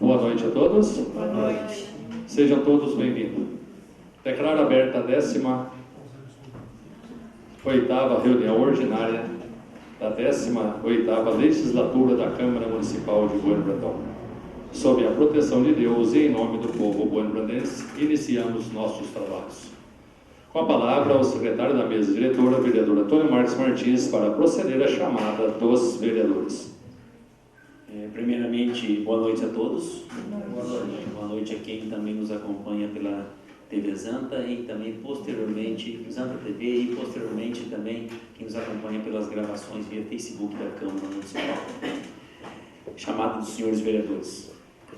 Boa noite a todos. Boa noite. Sejam todos bem-vindos. Declaro aberta a 18ª reunião ordinária da 18ª legislatura da Câmara Municipal de Bueno Brandão. Sob a proteção de Deus e em nome do povo bueno-brandense, iniciamos nossos trabalhos. Com a palavra, o secretário da mesa diretora, vereador Antônio Marcos Martins, para proceder à chamada dos vereadores. Primeiramente, boa noite a todos. Boa noite. Boa noite a quem também nos acompanha pela TV Zanta e também posteriormente, Zanta TV e posteriormente também quem nos acompanha pelas gravações via Facebook da Câmara Municipal. Chamada dos senhores vereadores.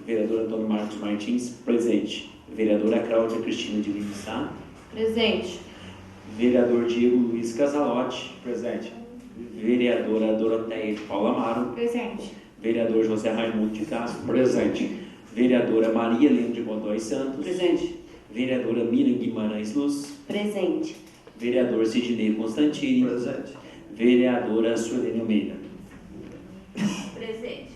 Vereador Antônio Marcos Martins, presente. Vereadora Cláudia Cristina de Lima Sá. Presente. Vereador Diego Luiz Casalotti. Presente. Vereadora Doroteia de Paula Amaro. Presente. Vereador José Raimundo de Castro. Presente. Vereadora Maria Helena de Godoy Santos. Presente. Vereadora Miriam Guimarães Luz. Presente. Vereador Sidney Constantini. Presente. Vereadora Suelene Almeida. Presente.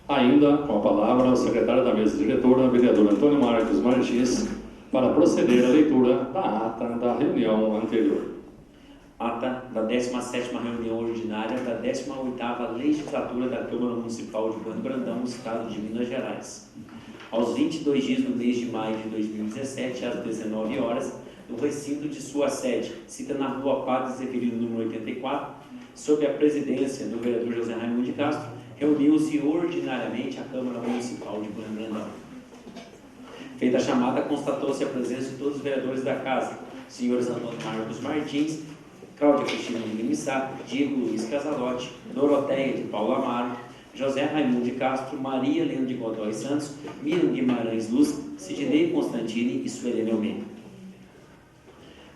Ainda com a palavra, o secretário da mesa diretora, vereador Antônio Marcos Martins, para proceder à leitura da ata da reunião anterior. Ata da 17ª reunião ordinária da 18ª legislatura da Câmara Municipal de Bueno Brandão, Estado de Minas Gerais. Aos 22 dias do mês de maio de 2017, às 19 horas, no recinto de sua sede, cita na Rua Padre Zeferino, número 84, sob a presidência do vereador José Raimundo de Castro, reuniu-se ordinariamente a Câmara Municipal de Bueno Brandão. Feita a chamada, constatou-se a presença de todos os vereadores da Casa, senhores Antônio Marcos Martins, Cláudia Cristina de Lima Sá, Diego Luiz Casalotti, Doroteia de Paula Amaro, José Raimundo de Castro, Maria Helena de Godoy Santos, Miriam Guimarães Luz, Sidney Constantini e Suelene Almeida.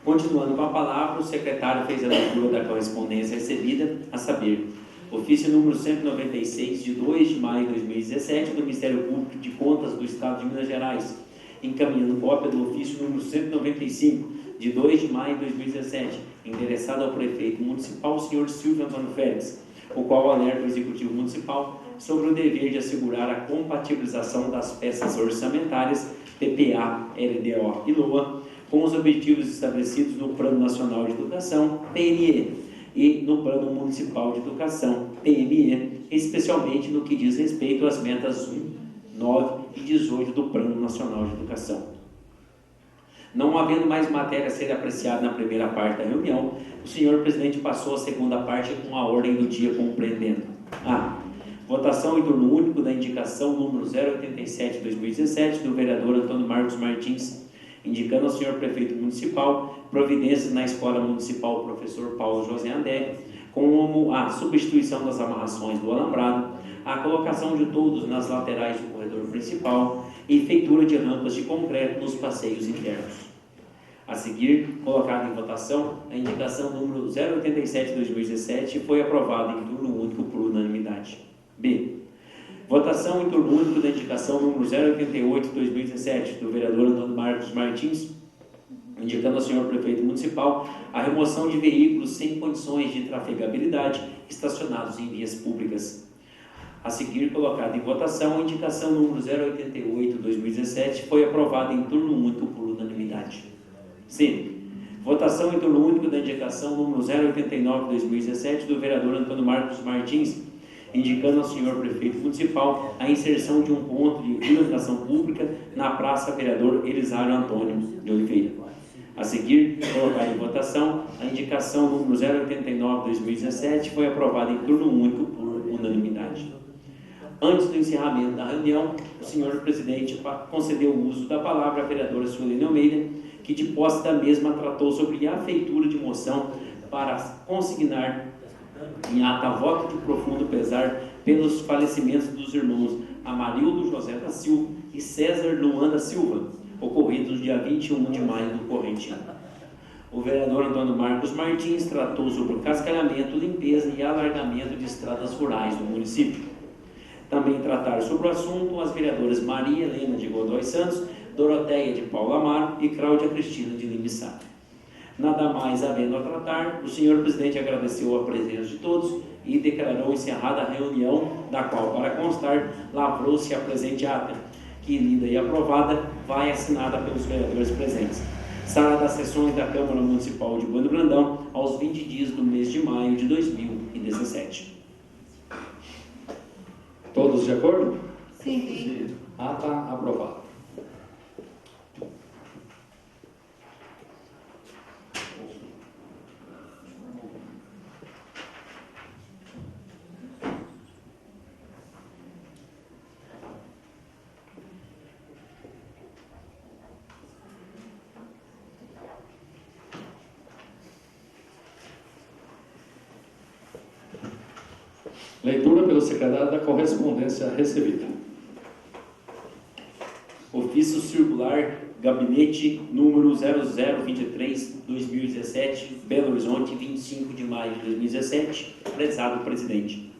Continuando com a palavra, o secretário fez a leitura da correspondência recebida, a saber, ofício número 196, de 2 de maio de 2017, do Ministério Público de Contas do Estado de Minas Gerais, encaminhando cópia do ofício número 195, de 2 de maio de 2017, endereçado ao prefeito municipal, senhor Silvio Antônio Félix, o qual alerta o Executivo Municipal sobre o dever de assegurar a compatibilização das peças orçamentárias PPA, LDO e LOA com os objetivos estabelecidos no Plano Nacional de Educação, PNE, e no Plano Municipal de Educação, PME, especialmente no que diz respeito às metas 1, 9 e 18 do Plano Nacional de Educação. Não havendo mais matéria a ser apreciada na primeira parte da reunião, o senhor presidente passou a segunda parte com a ordem do dia compreendendo: a. Votação em turno único da indicação número 087/2017 do vereador Antônio Marcos Martins, indicando ao senhor prefeito municipal providências na Escola Municipal Professor Paulo José André, como a substituição das amarrações do alambrado, a colocação de toldos nas laterais do corredor principal e feitura de rampas de concreto nos passeios internos. A seguir, colocada em votação, a indicação número 087/2017 foi aprovada em turno único por unanimidade. B. Votação em turno único da indicação número 088/2017 do vereador Antônio Marcos Martins, indicando ao senhor prefeito municipal a remoção de veículos sem condições de trafegabilidade estacionados em vias públicas. A seguir, colocada em votação, a indicação número 088/2017 foi aprovada em turno único por unanimidade. C. Votação em turno único da indicação número 089/2017 do vereador Antônio Marcos Martins, indicando ao senhor prefeito municipal a inserção de um ponto de iluminação pública na Praça Vereador Elisário Antônio de Oliveira. A seguir, colocada em votação, a indicação número 089/2017 foi aprovada em turno único por unanimidade. Antes do encerramento da reunião, o senhor presidente concedeu o uso da palavra à vereadora Suelene Almeida, que de posse da mesma tratou sobre a feitura de moção para consignar em ata voto de profundo pesar pelos falecimentos dos irmãos Amarildo José da Silva e César Luan da Silva, ocorridos no dia 21 de maio do corrente ano. O vereador Antônio Marcos Martins tratou sobre o cascalhamento, limpeza e alargamento de estradas rurais do município. Também trataram sobre o assunto as vereadoras Maria Helena de Godoy Santos, Doroteia de Paula Amaro e Cláudia Cristina de Lima Sá. Nada mais havendo a tratar, o senhor presidente agradeceu a presença de todos e declarou encerrada a reunião, da qual, para constar, lavrou-se a presente ata, que, lida e aprovada, vai assinada pelos vereadores presentes. Sala das sessões da Câmara Municipal de Bueno Brandão, aos 20 dias do mês de maio de 2017. Todos de acordo? Sim. Ata aprovada. Leitura pelo secretário da correspondência recebida. Ofício circular, gabinete número 0023/2017, Belo Horizonte, 25 de maio de 2017. Prezado presidente,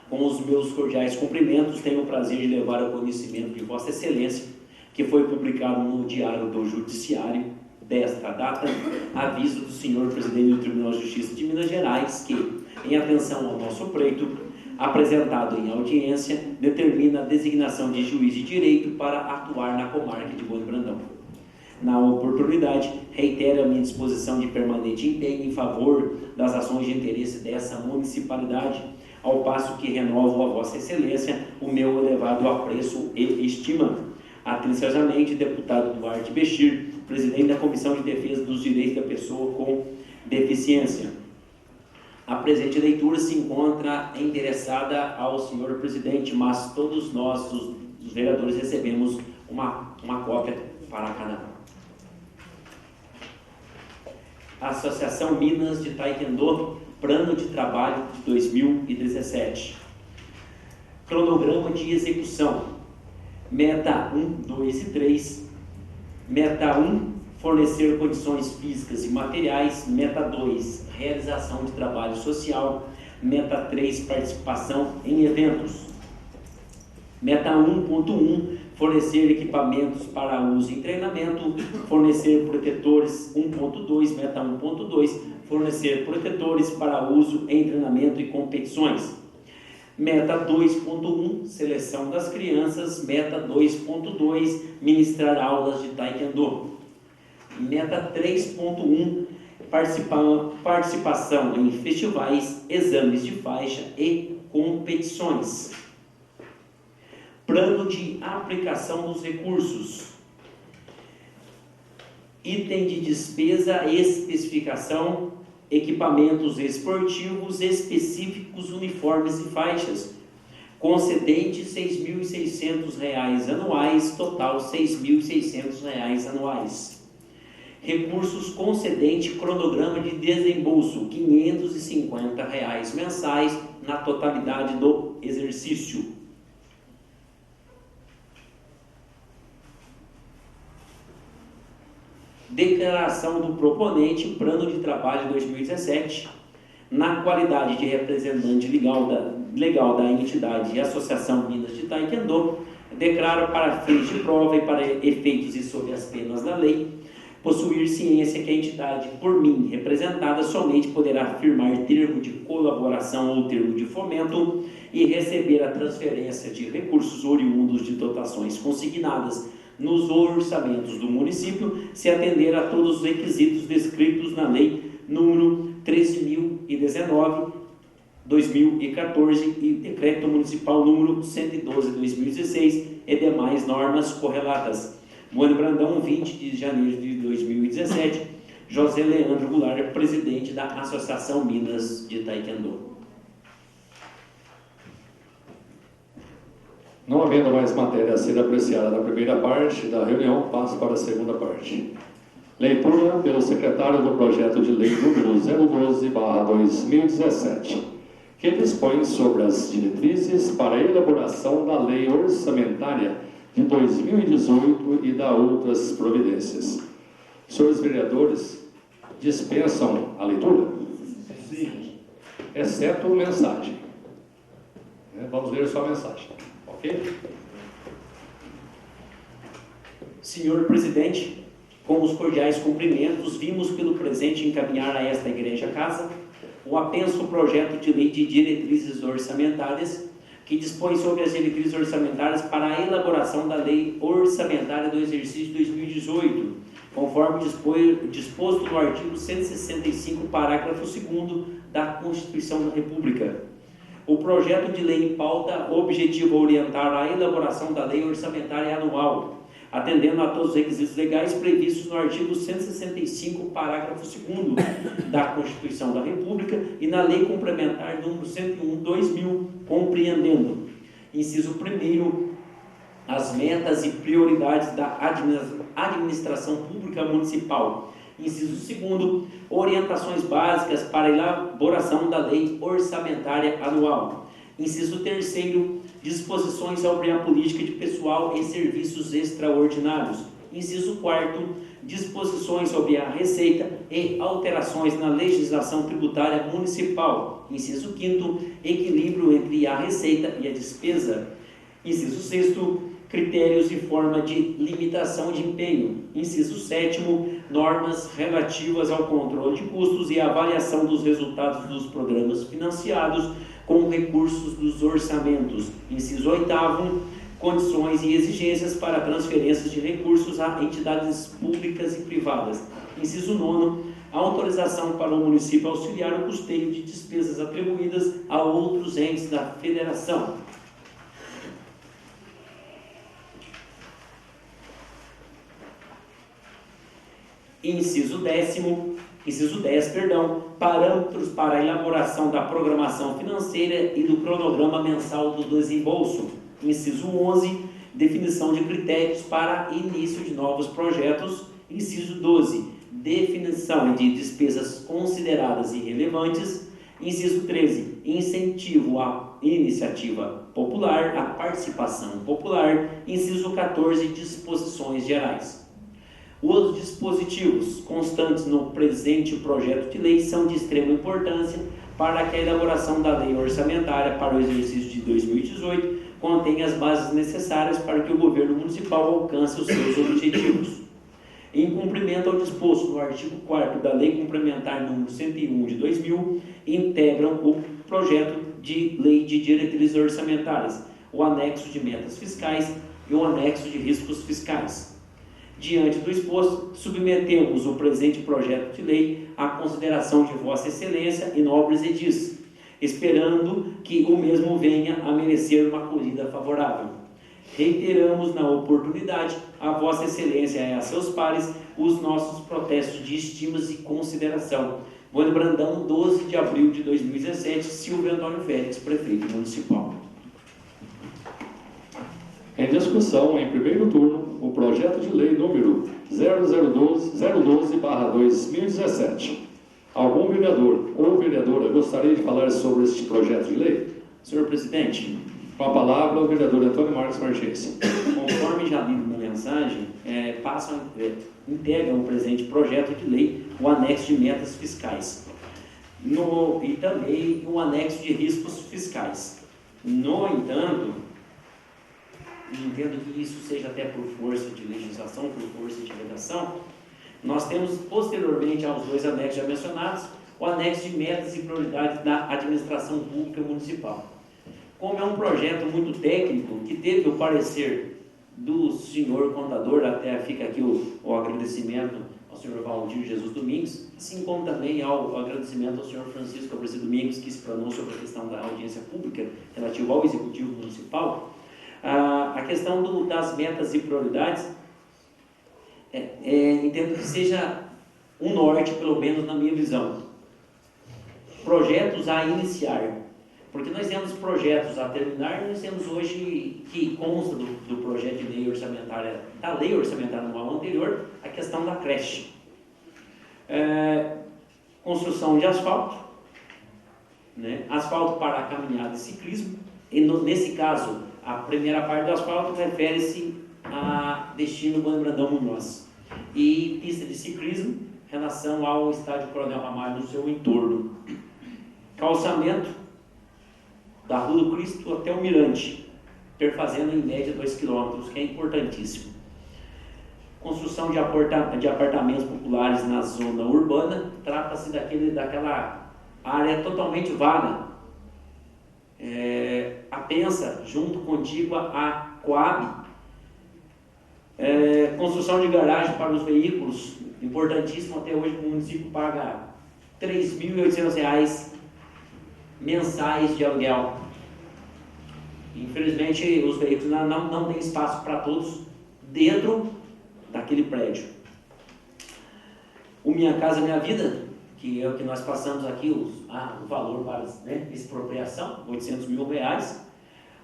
com os meus cordiais cumprimentos, tenho o prazer de levar ao conhecimento de Vossa Excelência, que foi publicado no Diário do Judiciário desta data, aviso do senhor presidente do Tribunal de Justiça de Minas Gerais, que, em atenção ao nosso pleito, apresentado em audiência, determina a designação de juiz de direito para atuar na comarca de Bueno Brandão. Na oportunidade, reitero a minha disposição de permanente empenho em favor das ações de interesse dessa municipalidade, ao passo que renovo a Vossa Excelência o meu elevado apreço e estima. Atenciosamente, deputado Duarte Bechir, presidente da Comissão de Defesa dos Direitos da Pessoa com Deficiência. A presente leitura se encontra endereçada ao senhor presidente, mas todos nós, os vereadores, recebemos uma cópia para cada um. Associação Minas de Taekwondo, Plano de Trabalho de 2017. Cronograma de execução. Meta 1, 2 e 3. Meta 1, fornecer condições físicas e materiais. Meta 2, realização de trabalho social. Meta 3, participação em eventos. Meta 1.1, fornecer equipamentos para uso em treinamento. Fornecer protetores. 1.2, meta 1.2, fornecer protetores para uso em treinamento e competições. Meta 2.1, seleção das crianças. Meta 2.2, ministrar aulas de Taekwondo. Meta 3.1, participação em festivais, exames de faixa e competições. Plano de aplicação dos recursos. Item de despesa, especificação, equipamentos esportivos específicos, uniformes e faixas. Concedente R$ 6.600 anuais, total R$ 6.600 anuais. Recursos concedente, cronograma de desembolso, R$ 550 mensais na totalidade do exercício. Declaração do proponente, plano de trabalho 2017, na qualidade de representante legal da entidade e Associação Minas de Taekwondo, declaro para fins de prova e para efeitos e sob as penas da lei, possuir ciência que a entidade, por mim representada, somente poderá firmar termo de colaboração ou termo de fomento e receber a transferência de recursos oriundos de dotações consignadas nos orçamentos do município, se atender a todos os requisitos descritos na Lei número 13.019/2014 e Decreto Municipal número 112/2016 e demais normas correlatas. Bueno Brandão, 20 de janeiro de 2017, José Leandro Goulart, presidente da Associação Minas de Taekwondo. Não havendo mais matéria a ser apreciada na primeira parte da reunião, passo para a segunda parte. Leitura pelo secretário do projeto de lei número 012/2017, que dispõe sobre as diretrizes para a elaboração da lei orçamentária de 2018 e da outras providências. Senhores vereadores, dispensam a leitura? Sim. Exceto mensagem. Vamos ler só a mensagem. Ok? Senhor presidente, com os cordiais cumprimentos, vimos pelo presente encaminhar a esta igreja casa o apenso projeto de lei de diretrizes orçamentárias, que dispõe sobre as diretrizes orçamentárias para a elaboração da lei orçamentária do exercício 2018, conforme disposto no artigo 165, parágrafo 2º da Constituição da República. O projeto de lei em pauta objetiva orientar a elaboração da lei orçamentária anual, atendendo a todos os requisitos legais previstos no artigo 165, parágrafo 2º da Constituição da República e na Lei Complementar número 101/2000, compreendendo, inciso 1º, as metas e prioridades da administração pública municipal. Inciso 2º, orientações básicas para a elaboração da lei orçamentária anual. Inciso 3º, disposições sobre a política de pessoal e serviços extraordinários. Inciso 4º, disposições sobre a receita e alterações na legislação tributária municipal. Inciso 5º, equilíbrio entre a receita e a despesa. Inciso 6º, critérios e forma de limitação de empenho. Inciso 7º, normas relativas ao controle de custos e avaliação dos resultados dos programas financiados com recursos dos orçamentos. Inciso 8º, condições e exigências para transferências de recursos a entidades públicas e privadas. Inciso 9º, autorização para o município auxiliar o custeio de despesas atribuídas a outros entes da federação. Inciso 10, parâmetros para a elaboração da programação financeira e do cronograma mensal do desembolso. Inciso 11, definição de critérios para início de novos projetos. Inciso 12, definição de despesas consideradas irrelevantes. Inciso 13, incentivo à iniciativa popular, à participação popular. Inciso 14, disposições gerais. Os dispositivos constantes no presente projeto de lei são de extrema importância para que a elaboração da lei orçamentária para o exercício de 2018 contenha as bases necessárias para que o governo municipal alcance os seus objetivos. Em cumprimento ao disposto no artigo 4º da Lei Complementar número 101 de 2000, integram o projeto de lei de diretrizes orçamentárias, o anexo de metas fiscais e o anexo de riscos fiscais. Diante do exposto, submetemos o presente projeto de lei à consideração de Vossa Excelência e nobres edis, esperando que o mesmo venha a merecer uma acolhida favorável. Reiteramos na oportunidade a Vossa Excelência e a seus pares os nossos protestos de estimas e consideração. Bueno Brandão, 12 de abril de 2017, Silvio Antônio Félix, Prefeito Municipal. Em discussão, em primeiro turno, o projeto de lei número 012/2017. Algum vereador ou vereadora gostaria de falar sobre este projeto de lei? Senhor Presidente, Com a palavra, o vereador Antônio Marcos Marchese. conforme já lido na mensagem, integram o presente projeto de lei o anexo de metas fiscais e também o anexo de riscos fiscais. No entanto, entendo que isso seja até por força de legislação, por força de redação, nós temos posteriormente aos dois anexos já mencionados, o anexo de metas e prioridades da administração pública municipal. Como é um projeto muito técnico, que teve o parecer do senhor contador, até fica aqui o agradecimento ao senhor Valdir Jesus Domingos, assim como também ao agradecimento ao senhor Francisco Aparecido Domingos, que se pronunciou sobre a questão da audiência pública relativa ao Executivo Municipal. A questão das metas e prioridades, entendo que seja um norte, pelo menos na minha visão. Projetos a iniciar, porque nós temos projetos a terminar, nós temos hoje, que consta do projeto de lei orçamentária, da lei orçamentária anual anterior, a questão da creche. Construção de asfalto, né? Asfalto para caminhada e ciclismo, e nesse caso, a primeira parte do asfalto refere-se a destino Bueno Brandão Munhoz. E pista de ciclismo, em relação ao estádio Coronel Ramalho no seu entorno. Calçamento da Rua do Cristo até o Mirante, perfazendo em média 2 km, que é importantíssimo. Construção de apartamentos populares na zona urbana, trata-se daquela A área é totalmente vaga. A Pensa, junto contígua a Coab, construção de garagem para os veículos, importantíssimo. Até hoje o município paga R$ 3.800 mensais de aluguel. Infelizmente os veículos não têm espaço para todos dentro daquele prédio. O Minha Casa Minha Vida, que é o que nós passamos aqui, o valor para, né, expropriação, R$ 800 mil.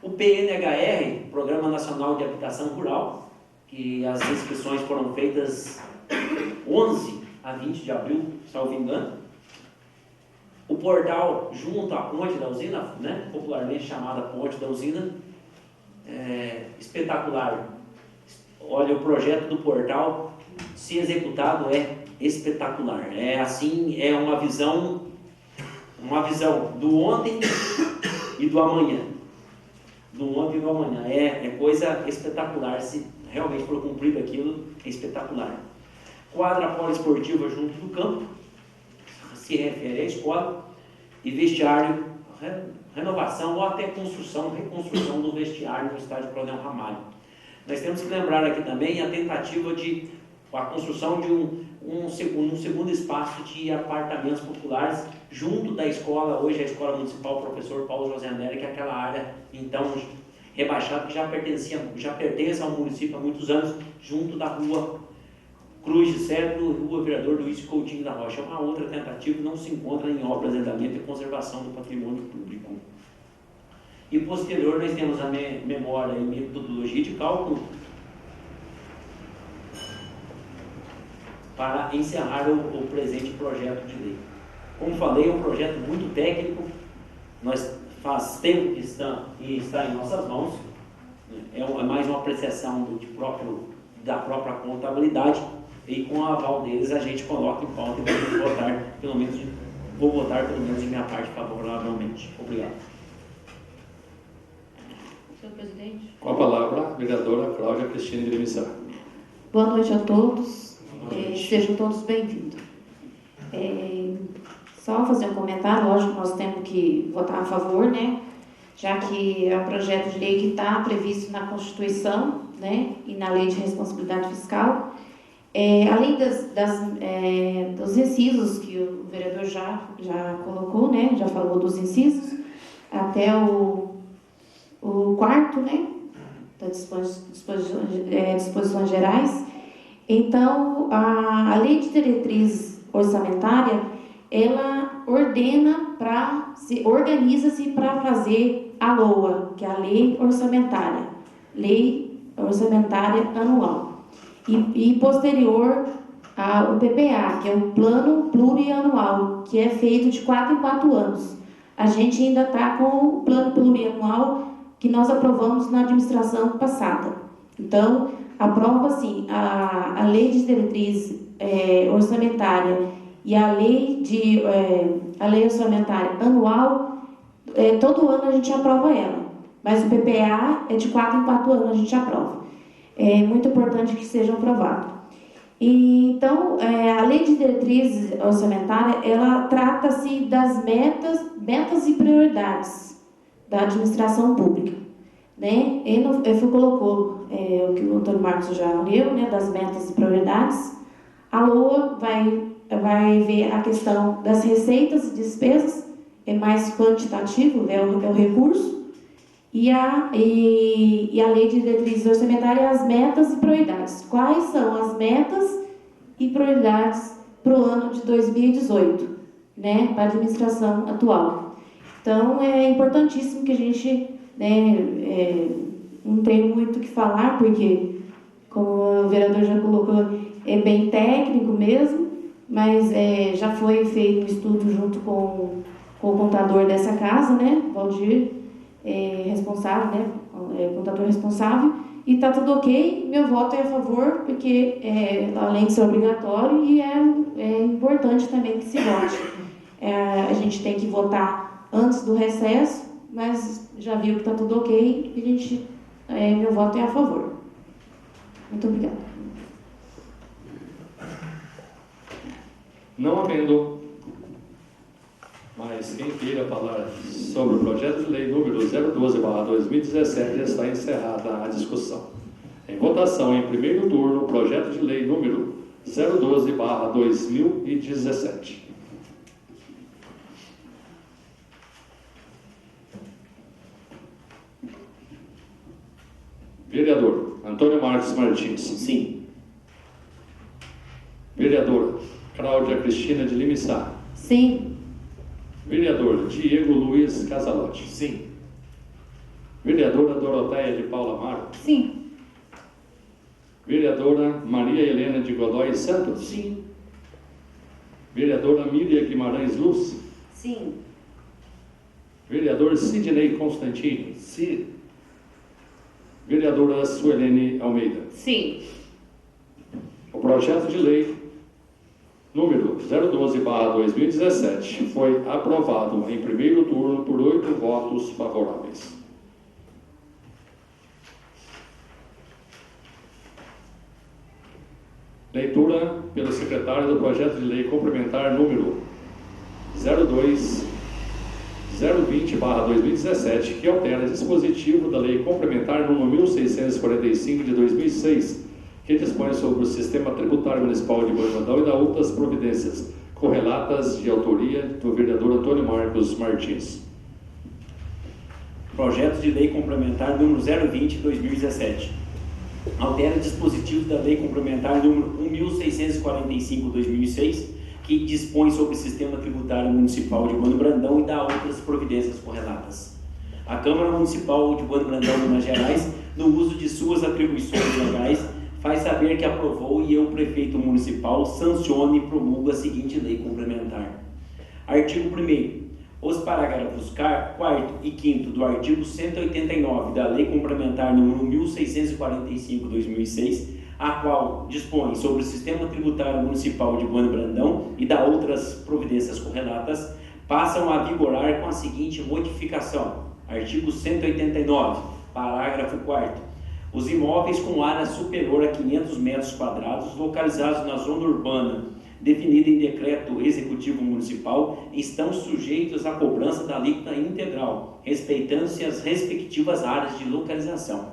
O PNHR, Programa Nacional de Habitação Rural, que as inscrições foram feitas 11 a 20 de abril, salvo engano. O portal junto à Ponte da Usina, né, popularmente chamada Ponte da Usina, espetacular. Olha, o projeto do portal, se executado, é espetacular. É assim, é uma visão do ontem e do amanhã. Do ontem e do amanhã. É coisa espetacular. Se realmente for cumprido aquilo, é espetacular. Quadra poliesportiva junto do campo, se refere à escola, e vestiário, renovação ou até reconstrução do vestiário no estádio Coronel Ramalho. Nós temos que lembrar aqui também a tentativa de a construção de um segundo espaço de apartamentos populares junto da escola, hoje a Escola Municipal Professor Paulo José Nery, que é aquela área então rebaixada que já pertence ao município há muitos anos, junto da rua Cruz de Cedro, Rua Vereador Luiz Coutinho da Rocha. Uma outra tentativa não se encontra em obras de andamento e conservação do patrimônio público. E posterior nós temos a memória e metodologia de cálculo para encerrar o presente projeto de lei. Como falei, é um projeto muito técnico, nós faz tempo que está em nossas mãos, é mais uma apreciação da própria contabilidade, e com o aval deles a gente coloca em pauta e vou votar pelo menos de minha parte favoravelmente. Obrigado. Senhor presidente. Com a palavra, a vereadora Cláudia Cristina de Limissar. Boa noite a todos. Boa noite. Sejam todos bem-vindos. Só fazer um comentário, lógico que nós temos que votar a favor, né? Já que é um projeto de lei que está previsto na Constituição, né? E na Lei de Responsabilidade Fiscal. Além dos incisos que o vereador já colocou, né? Já falou dos incisos, até o quarto, né? Das disposições gerais. Então, a Lei de Diretriz Orçamentária, ela organiza-se para fazer a LOA, que é a Lei Orçamentária Anual. E posterior ao PPA, que é o Plano Plurianual, que é feito de 4 em 4 anos. A gente ainda está com o Plano Plurianual que nós aprovamos na administração passada. Então, aprova assim a Lei de Diretriz Orçamentária e a Lei Orçamentária Anual, todo ano a gente aprova ela, mas o PPA é de 4 em 4 anos a gente aprova. É muito importante que seja aprovado. Então, a Lei de Diretriz Orçamentária, ela trata-se das metas e prioridades da administração pública, né? Ele colocou o que o Dr. Marcos já leu, né, das metas e prioridades. A LOA vai ver a questão das receitas e despesas, é mais quantitativo, é o recurso, e a Lei de Diretriz Orçamentária, as metas e prioridades. Quais são as metas e prioridades para o ano de 2018, né, para a administração atual? Então, é importantíssimo que a gente, né, não tem muito o que falar, porque, como o vereador já colocou, é bem técnico mesmo, mas já foi feito um estudo junto com o contador dessa casa, né, Valdir, responsável, né, contador responsável, e está tudo ok. Meu voto é a favor, porque além de ser obrigatório, e é importante também que se vote. A gente tem que votar antes do recesso, mas já viu que está tudo ok, e meu voto é a favor. Muito obrigada. Não havendo Mas quem queira falar sobre o projeto de lei número 012/2017 já está encerrada a discussão. Em votação, em primeiro turno, o projeto de lei número 012/2017. Vereador Antônio Marcos Martins. Sim. Vereadora Cláudia Cristina de Lima Sá. Sim. Vereador Diego Luiz Casalotti. Sim. Vereadora Doroteia de Paula Amaro. Sim. Vereadora Maria Helena de Godoy Santos. Sim. Vereadora Miriam Guimarães Luz. Sim. Vereador Sidney Constantini. Sim. Vereadora Suelene Almeida. Sim. O projeto de lei número 012/2017 foi aprovado em primeiro turno por 8 votos favoráveis. Leitura pelo secretário do projeto de lei complementar número 020/2017, que altera dispositivo da lei complementar número 1645 de 2006, que dispõe sobre o Sistema Tributário Municipal de Boi Brandão e da outras providências, correlatas de autoria do vereador Antônio Marcos Martins. Projeto de lei complementar número 020/2017. Altera dispositivo da lei complementar número 1645/2006, que dispõe sobre o Sistema Tributário Municipal de Boi Brandão e da outras providências correlatas. A Câmara Municipal de Boi Brandão, Minas Gerais, no uso de suas atribuições legais, faz saber que aprovou e o prefeito municipal sancione e promulga a seguinte lei complementar. Artigo 1º. Os parágrafos 4º e 5º do artigo 189 da Lei Complementar número 1645/2006, a qual dispõe sobre o Sistema Tributário Municipal de Boi Brandão e da outras providências correlatas, passam a vigorar com a seguinte modificação. Artigo 189, parágrafo 4º. Os imóveis com área superior a 500 metros quadrados, localizados na zona urbana, definida em decreto executivo municipal, estão sujeitos à cobrança da alíquota integral, respeitando-se as respectivas áreas de localização.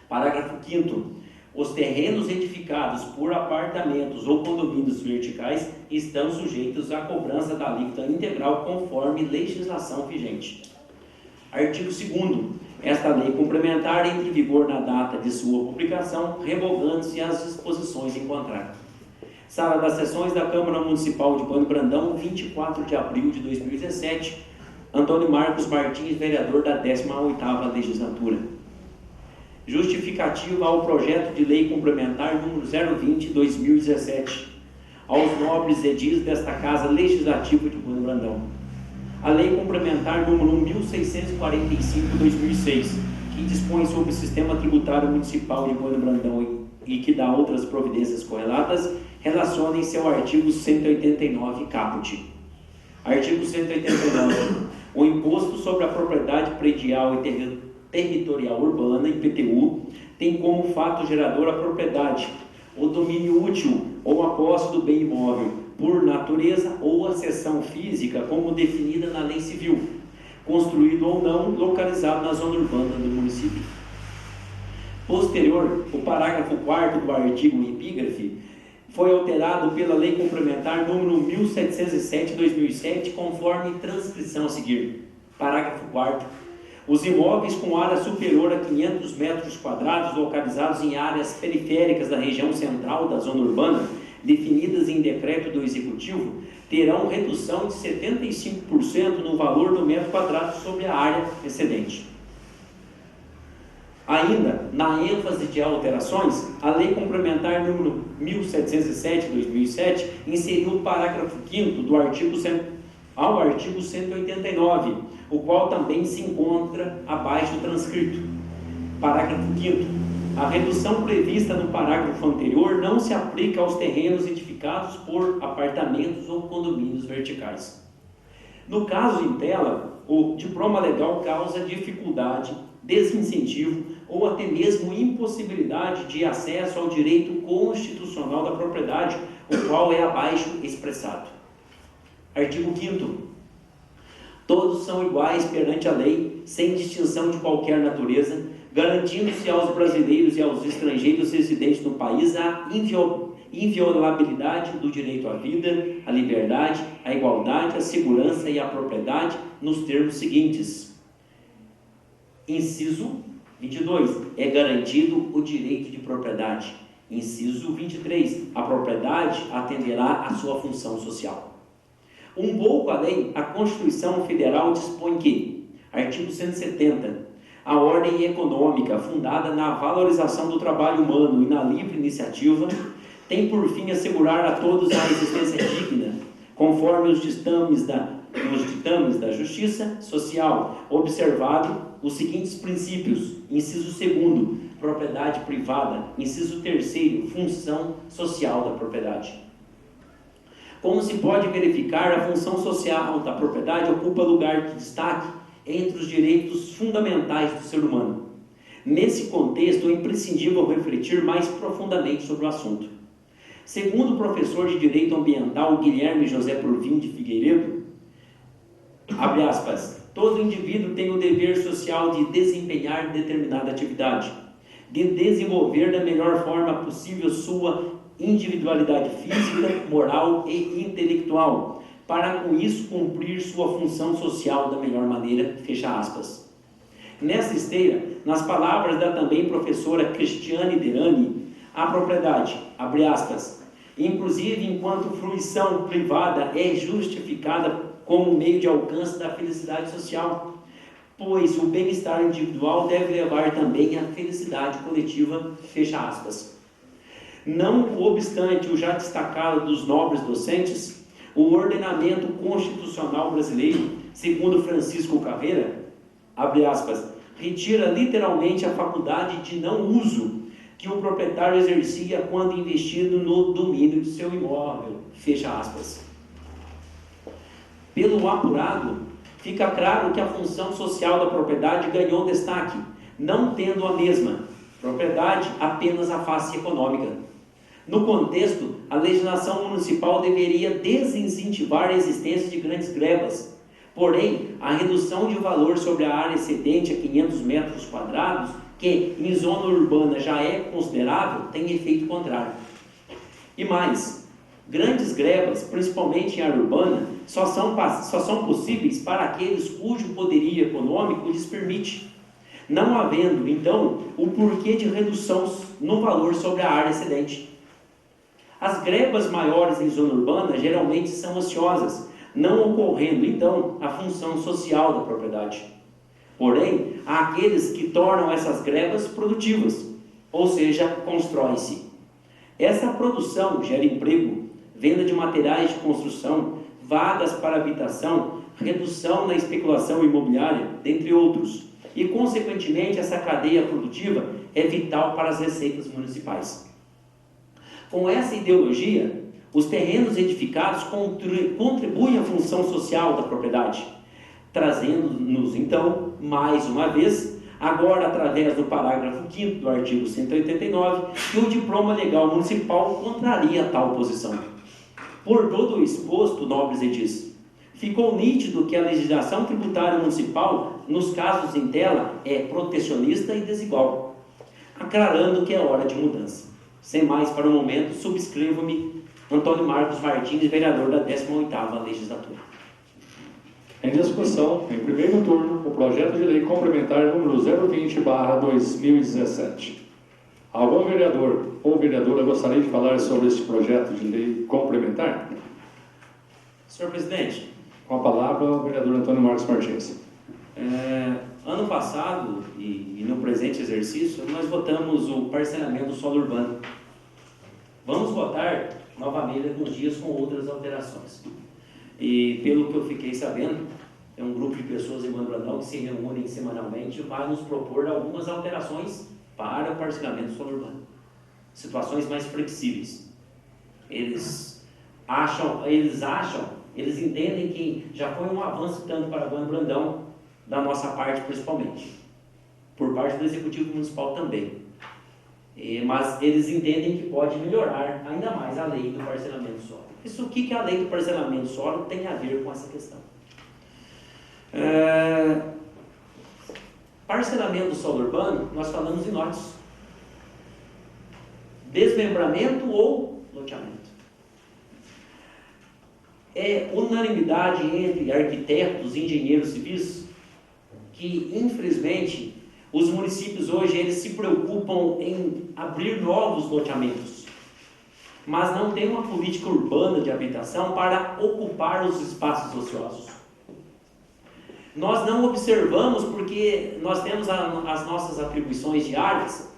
Parágrafo 5º. Os terrenos edificados por apartamentos ou condomínios verticais estão sujeitos à cobrança da alíquota integral conforme legislação vigente. Artigo 2º. Esta lei complementar entra em vigor na data de sua publicação, revogando-se as disposições em contrato. Sala das Sessões da Câmara Municipal de Boi Brandão, 24 de abril de 2017. Antônio Marcos Martins, vereador da 18ª Legislatura. Justificativa ao projeto de lei complementar número 020/2017. Aos nobres edis desta Casa Legislativa de Boi Brandão. A lei complementar número 1645/2006, que dispõe sobre o Sistema Tributário Municipal de Boi Brandão e que dá outras providências correlatas, relaciona em seu artigo 189 caput. Artigo 189. O imposto sobre a propriedade predial e territorial urbana, IPTU, tem como fato gerador a propriedade, o domínio útil ou a posse do bem imóvel, por natureza ou a cessão física, como definida na lei civil, construído ou não, localizado na zona urbana do município. Posterior, o parágrafo 4º do artigo epígrafe foi alterado pela Lei Complementar número 1707/2007, conforme transcrição a seguir. Parágrafo 4º. Os imóveis com área superior a 500 metros quadrados, localizados em áreas periféricas da região central da zona urbana, definidas em decreto do Executivo, terão redução de 75% no valor do metro quadrado sobre a área excedente. Ainda, na ênfase de alterações, a Lei Complementar número 1707/2007 inseriu o parágrafo 5º do artigo 189, o qual também se encontra abaixo transcrito. Parágrafo 5º. A redução prevista no parágrafo anterior não se aplica aos terrenos edificados por apartamentos ou condomínios verticais. No caso em tela, o diploma legal causa dificuldade, desincentivo ou até mesmo impossibilidade de acesso ao direito constitucional da propriedade, o qual é abaixo expressado. Artigo 5º. Todos são iguais perante a lei, sem distinção de qualquer natureza, garantindo-se aos brasileiros e aos estrangeiros residentes no país a inviolabilidade do direito à vida, à liberdade, à igualdade, à segurança e à propriedade, nos termos seguintes. Inciso 22. É garantido o direito de propriedade. Inciso 23. A propriedade atenderá à sua função social. Um pouco além, a Constituição Federal dispõe que, artigo 170, a ordem econômica, fundada na valorização do trabalho humano e na livre iniciativa, tem por fim assegurar a todos a existência digna, conforme os ditames da justiça social, observado os seguintes princípios. Inciso 2º, propriedade privada. Inciso 3º, função social da propriedade. Como se pode verificar, a função social da propriedade ocupa lugar de destaque entre os direitos fundamentais do ser humano. Nesse contexto, é imprescindível refletir mais profundamente sobre o assunto. Segundo o professor de Direito Ambiental Guilherme José Purvin de Figueiredo, abre aspas, todo indivíduo tem o dever social de desempenhar determinada atividade, de desenvolver da melhor forma possível sua individualidade física, moral e intelectual, para com isso cumprir sua função social da melhor maneira, fecha aspas. Nessa esteira, nas palavras da também professora Cristiane Derani, a propriedade, abre aspas, inclusive enquanto fruição privada é justificada como meio de alcance da felicidade social, pois o bem-estar individual deve levar também à felicidade coletiva, fecha aspas. Não obstante o já destacado dos nobres docentes, o ordenamento constitucional brasileiro, segundo Francisco Carreira, abre aspas, retira literalmente a faculdade de não uso que o proprietário exercia quando investido no domínio de seu imóvel, fecha aspas. Pelo apurado, fica claro que a função social da propriedade ganhou destaque, não tendo a mesma propriedade apenas a face econômica. No contexto, a legislação municipal deveria desincentivar a existência de grandes grevas. Porém, a redução de valor sobre a área excedente a 500 metros quadrados, que em zona urbana já é considerável, tem efeito contrário. E mais, grandes grevas, principalmente em área urbana, só são possíveis para aqueles cujo poderio econômico lhes permite, não havendo, então, o porquê de redução no valor sobre a área excedente. As grevas maiores em zona urbana geralmente são ociosas, não ocorrendo, então, a função social da propriedade. Porém, há aqueles que tornam essas grevas produtivas, ou seja, constrói-se. Essa produção gera emprego, venda de materiais de construção, vagas para habitação, redução na especulação imobiliária, dentre outros. E, consequentemente, essa cadeia produtiva é vital para as receitas municipais. Com essa ideologia, os terrenos edificados contribuem à função social da propriedade, trazendo-nos, então, mais uma vez, agora através do parágrafo 5º do artigo 189, que o diploma legal municipal contraria tal posição. Por todo o exposto, nobres edis, ficou nítido que a legislação tributária municipal, nos casos em tela, é protecionista e desigual, aclarando que é hora de mudança. Sem mais para o momento, subscrevo-me Antônio Marcos Martins, vereador da 18ª Legislatura. Em discussão, em primeiro turno, o projeto de lei complementar número 020/2017. Algum vereador ou vereadora gostaria de falar sobre este projeto de lei complementar? Senhor presidente, Com a palavra, o vereador Antônio Marcos Martins. Ano passado e no presente exercício, nós votamos o parcelamento do solo urbano. Vamos votar novamente alguns dias com outras alterações. E pelo que eu fiquei sabendo, é um grupo de pessoas em Brandão que se reúnem semanalmente e vai nos propor algumas alterações para o parcelamento do solo urbano. Situações mais flexíveis. Eles entendem que já foi um avanço tanto para Brandão, da nossa parte principalmente, por parte do Executivo Municipal também. Mas eles entendem que pode melhorar ainda mais a lei do parcelamento sólido. Isso, o que a lei do parcelamento sólido tem a ver com essa questão? Parcelamento do solo urbano, nós falamos em lotes. Desmembramento ou loteamento. É unanimidade entre arquitetos, engenheiros civis, que infelizmente os municípios hoje eles se preocupam em abrir novos loteamentos, mas não tem uma política urbana de habitação para ocupar os espaços ociosos. Nós não observamos porque nós temos as nossas atribuições diárias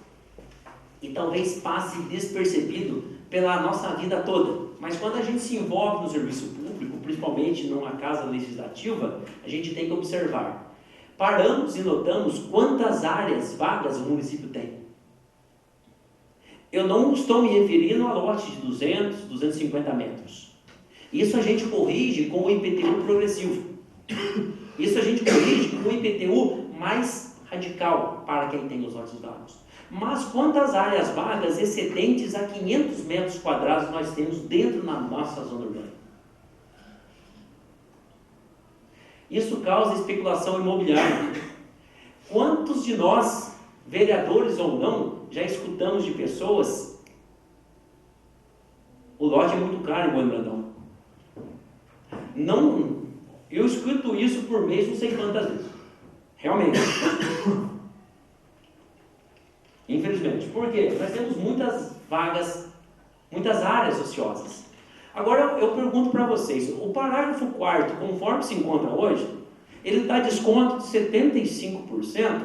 e talvez passe despercebido pela nossa vida toda. Mas quando a gente se envolve no serviço público, principalmente numa casa legislativa, a gente tem que observar. Paramos e notamos quantas áreas vagas o município tem. Eu não estou me referindo a lote de 200, 250 metros. Isso a gente corrige com o IPTU progressivo. Isso a gente corrige com o IPTU mais radical para quem tem os lotes vagos. Mas quantas áreas vagas excedentes a 500 metros quadrados nós temos dentro da nossa zona urbana? Isso causa especulação imobiliária. Quantos de nós, vereadores ou não, já escutamos de pessoas: o lote é muito caro em Bueno Brandão? Não, eu escuto isso por mês não sei quantas vezes. Realmente. Infelizmente. Por quê? Nós temos muitas vagas, muitas áreas ociosas. Agora eu pergunto para vocês, o parágrafo 4º, conforme se encontra hoje, ele dá desconto de 75%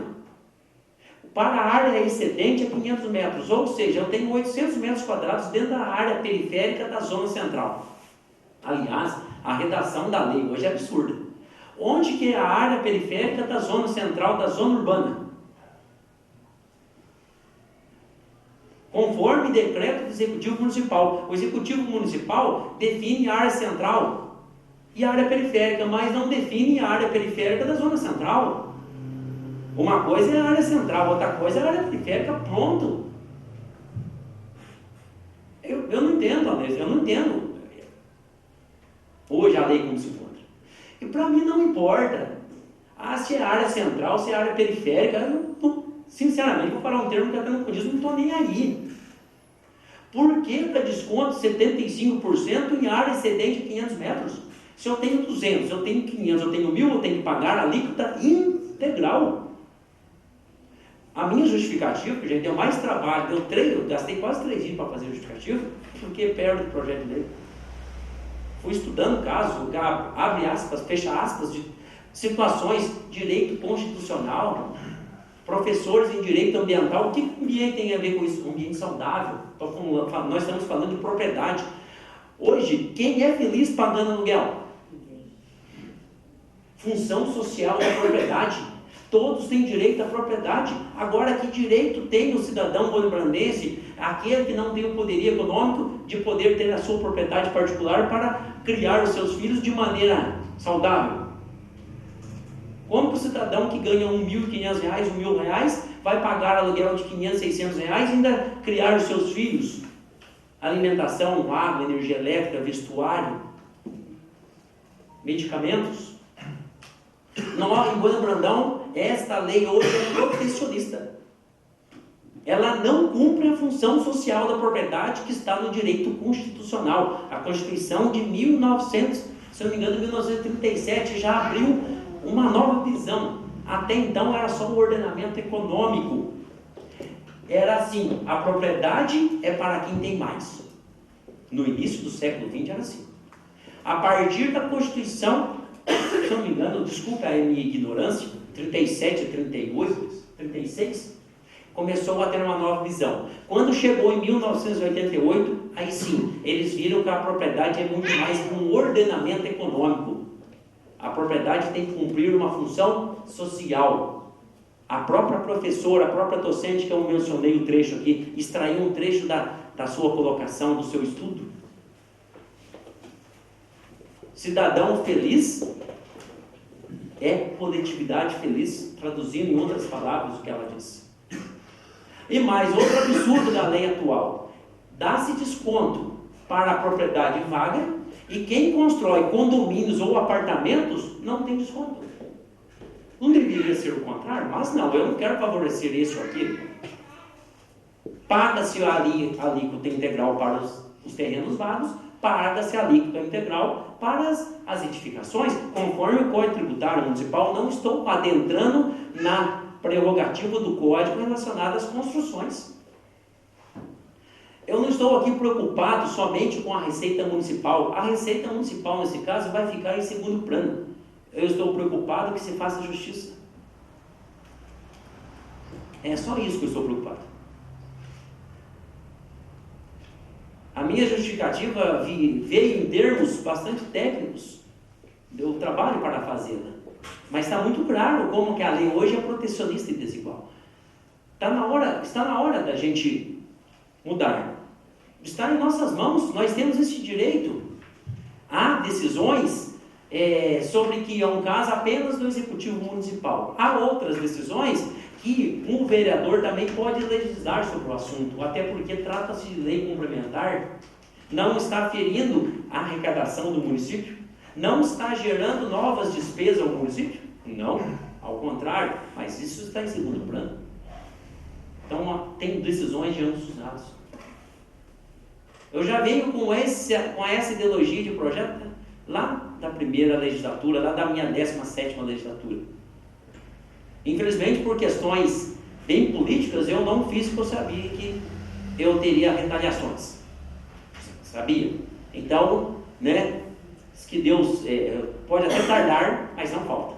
para a área excedente a 500 metros, ou seja, eu tenho 800 metros quadrados dentro da área periférica da zona central. Aliás, a redação da lei hoje é absurda. Onde que é a área periférica da zona central, da zona urbana? Conforme decreto do Executivo Municipal. O Executivo Municipal define a área central e a área periférica, mas não define a área periférica da zona central. Uma coisa é a área central, outra coisa é a área periférica, pronto. Eu não entendo, Alessio, eu não entendo hoje a lei como se encontra. E para mim não importa se é área central, se é área periférica, sinceramente, vou falar um termo que até não condiz, não estou nem aí. Por que para desconto 75% em área excedente de 500 metros? Se eu tenho 200, eu tenho 500, eu tenho 1.000, eu tenho que pagar a alíquota integral. A minha justificativa, que já deu mais trabalho, eu gastei quase 3 dias para fazer a justificativa, porque perto do projeto dele. Fui estudando casos, abre aspas, fecha aspas, de situações, direito constitucional, professores em direito ambiental. O que o ambiente tem a ver com isso? Um ambiente saudável. Nós estamos falando de propriedade. Hoje, quem é feliz pagando aluguel? Função social da propriedade. Todos têm direito à propriedade. Agora, que direito tem o cidadão bonibrandense, aquele que não tem o poderio econômico, de poder ter a sua propriedade particular para criar os seus filhos de maneira saudável? Como que o cidadão que ganha R$1.500, R$1.000, vai pagar aluguel de R$500, R$600 e ainda criar os seus filhos? Alimentação, água, energia elétrica, vestuário, medicamentos. Nós, em Bueno Brandão, esta lei hoje é protecionista. Ela não cumpre a função social da propriedade que está no direito constitucional. A Constituição de 1900, se eu não me engano, 1937, já abriu uma nova visão. Até então era só um ordenamento econômico. Era assim, a propriedade é para quem tem mais. No início do século XX era assim. A partir da Constituição, se eu não me engano, desculpa a minha ignorância, 37, 38, 36, começou a ter uma nova visão. Quando chegou em 1988, aí sim, eles viram que a propriedade é muito mais que um ordenamento econômico. A propriedade tem que cumprir uma função social. A própria professora, a própria docente, que eu mencionei o trecho aqui, extraiu um trecho da sua colocação, do seu estudo. Cidadão feliz é coletividade feliz, traduzindo em outras palavras o que ela disse. E mais, outro absurdo da lei atual: dá-se desconto para a propriedade vaga e quem constrói condomínios ou apartamentos não tem desconto. Não deveria ser o contrário? Mas não, eu não quero favorecer esse ou aquele. Paga-se a alíquota integral para os terrenos vagos, paga-se a alíquota integral para as edificações, conforme o Código Tributário Municipal. Não estou adentrando na prerrogativa do Código relacionada às construções. Eu não estou aqui preocupado somente com a Receita Municipal. A Receita Municipal, nesse caso, vai ficar em segundo plano. Eu estou preocupado que se faça justiça. É só isso que eu estou preocupado. A minha justificativa veio em termos bastante técnicos. Eu trabalho para a Fazenda. Mas está muito claro como que a lei hoje é protecionista e desigual. Está na hora da gente mudar. Está em nossas mãos, nós temos esse direito. Há decisões sobre que é um caso apenas do Executivo Municipal. Há outras decisões que um vereador também pode legislar sobre o assunto, até porque trata-se de lei complementar, não está ferindo a arrecadação do município, não está gerando novas despesas ao município, não, ao contrário, mas isso está em segundo plano. Então tem decisões de ambos os lados. Eu já venho com essa ideologia de projeto lá da primeira legislatura, lá da minha 17ª legislatura. Infelizmente, por questões bem políticas, eu não fiz porque eu sabia que eu teria retaliações. Sabia? Então, diz que Deus pode até tardar, mas não falta.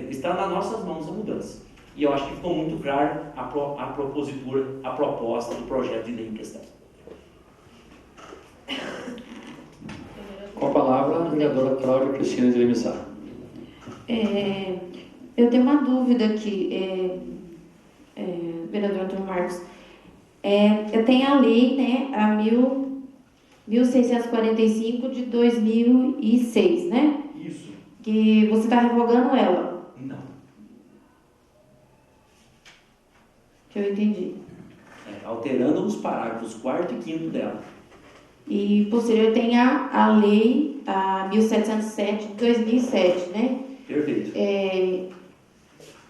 Está nas nossas mãos a mudança. E eu acho que ficou muito claro a proposta do projeto de lei em questão. Com a palavra, a vereadora Cláudia Cristina de Lemissar. Eu tenho uma dúvida aqui, vereador Antônio Marcos. Eu tenho a lei, a 1645 de 2006, né? Isso. Que você está revogando ela. Não. Que eu entendi. Alterando os parágrafos 4º e 5º dela. E posterior tem a lei, a 1707 de 2007, né? Perfeito.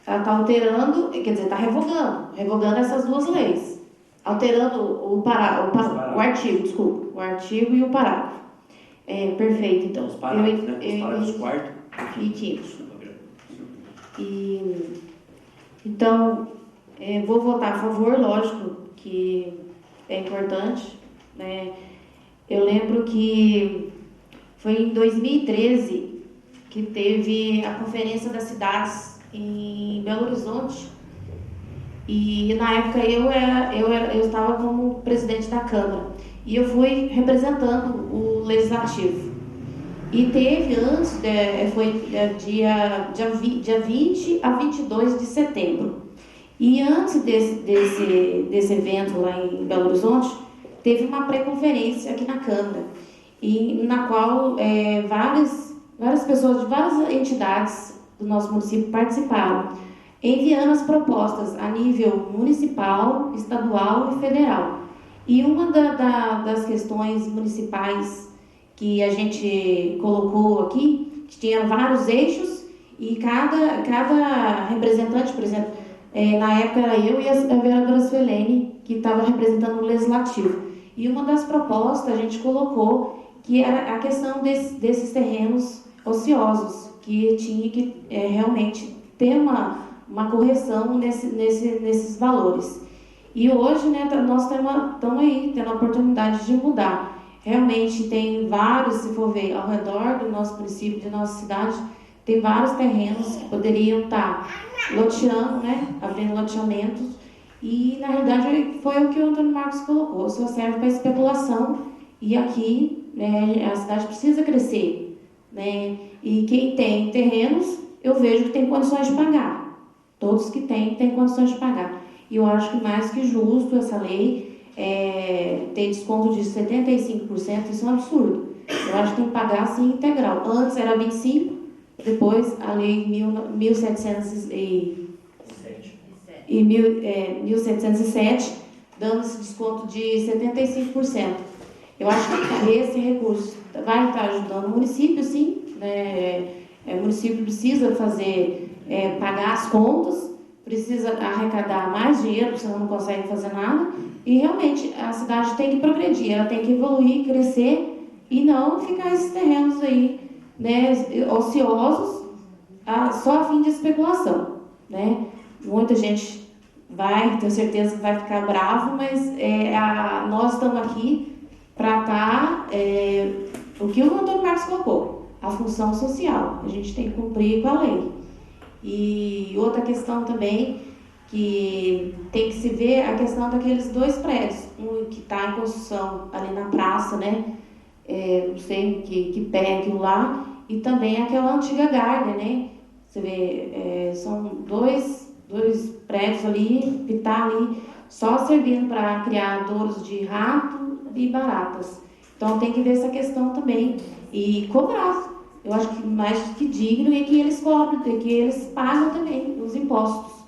Ela está alterando, quer dizer, está revogando essas duas leis. Alterando o artigo, desculpa, o artigo e o parágrafo. Perfeito, então. Os parágrafos, Os parágrafos 4º e 5º. Então, vou votar a favor, lógico que é importante, né? Eu lembro que foi em 2013 que teve a Conferência das Cidades em Belo Horizonte, e na época eu estava como presidente da Câmara e eu fui representando o Legislativo. E teve antes, foi dia 20 a 22 de setembro. E antes desse evento lá em Belo Horizonte, teve uma pré-conferência aqui na Câmara, e na qual várias pessoas de várias entidades do nosso município participaram, enviando as propostas a nível municipal, estadual e federal. E uma das questões municipais que a gente colocou aqui, que tinha vários eixos, e cada representante, por exemplo, na época era eu e a vereadora Suelene, que estava representando o Legislativo. E uma das propostas a gente colocou que era a questão desses terrenos ociosos, que tinha que realmente ter uma correção nesses valores. E hoje, nós estamos aí tendo a oportunidade de mudar. Realmente tem vários, se for ver, ao redor do nosso município, de nossa cidade, tem vários terrenos que poderiam estar loteando, abrindo loteamentos. E, na realidade, foi o que o Antônio Marcos colocou, só serve para especulação. E aqui, a cidade precisa crescer, E quem tem terrenos, eu vejo que tem condições de pagar. Todos que têm condições de pagar. E eu acho que mais que justo essa lei ter desconto de 75%, isso é um absurdo. Eu acho que tem que pagar assim integral. Antes era 25%, depois a lei 1707 e 1.707, dando esse desconto de 75%. Eu acho que esse recurso vai estar ajudando o município, sim, né? O município precisa pagar as contas, precisa arrecadar mais dinheiro, senão não consegue fazer nada, e realmente a cidade tem que progredir, ela tem que evoluir, crescer, e não ficar esses terrenos aí, né, ociosos, só a fim de especulação, né? Muita gente tenho certeza que vai ficar bravo, mas nós estamos aqui para estar, o que o Antônio Marcos colocou, a função social, a gente tem que cumprir com a lei. E outra questão também, que tem que se ver a questão daqueles 2 prédios, um que está em construção ali na praça, né? Não sei que pé é aquilo lá, e também aquela antiga Gardner, né? Você vê, são dois prédios ali, que está ali só servindo para criar douros de rato e baratas. Então tem que ver essa questão também e cobrar. Eu acho que mais que digno é que eles cobrem, que eles pagam também os impostos.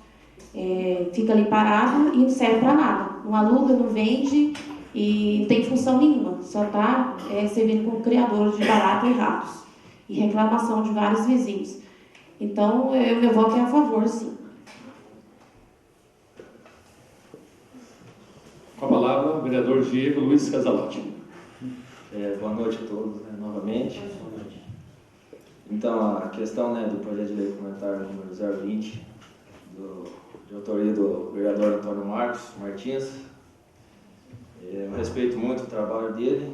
Fica ali parado e não serve para nada. Não aluga, não vende e não tem função nenhuma. Só está servindo como criador de barata e ratos. E reclamação de vários vizinhos. Então, meu voto é a favor, sim. Com a palavra, o vereador Diego Luiz Casalotti. Boa noite a todos, novamente. Então, a questão do projeto de lei complementar número 020, de autoria do vereador Antônio Martins. Eu respeito muito o trabalho dele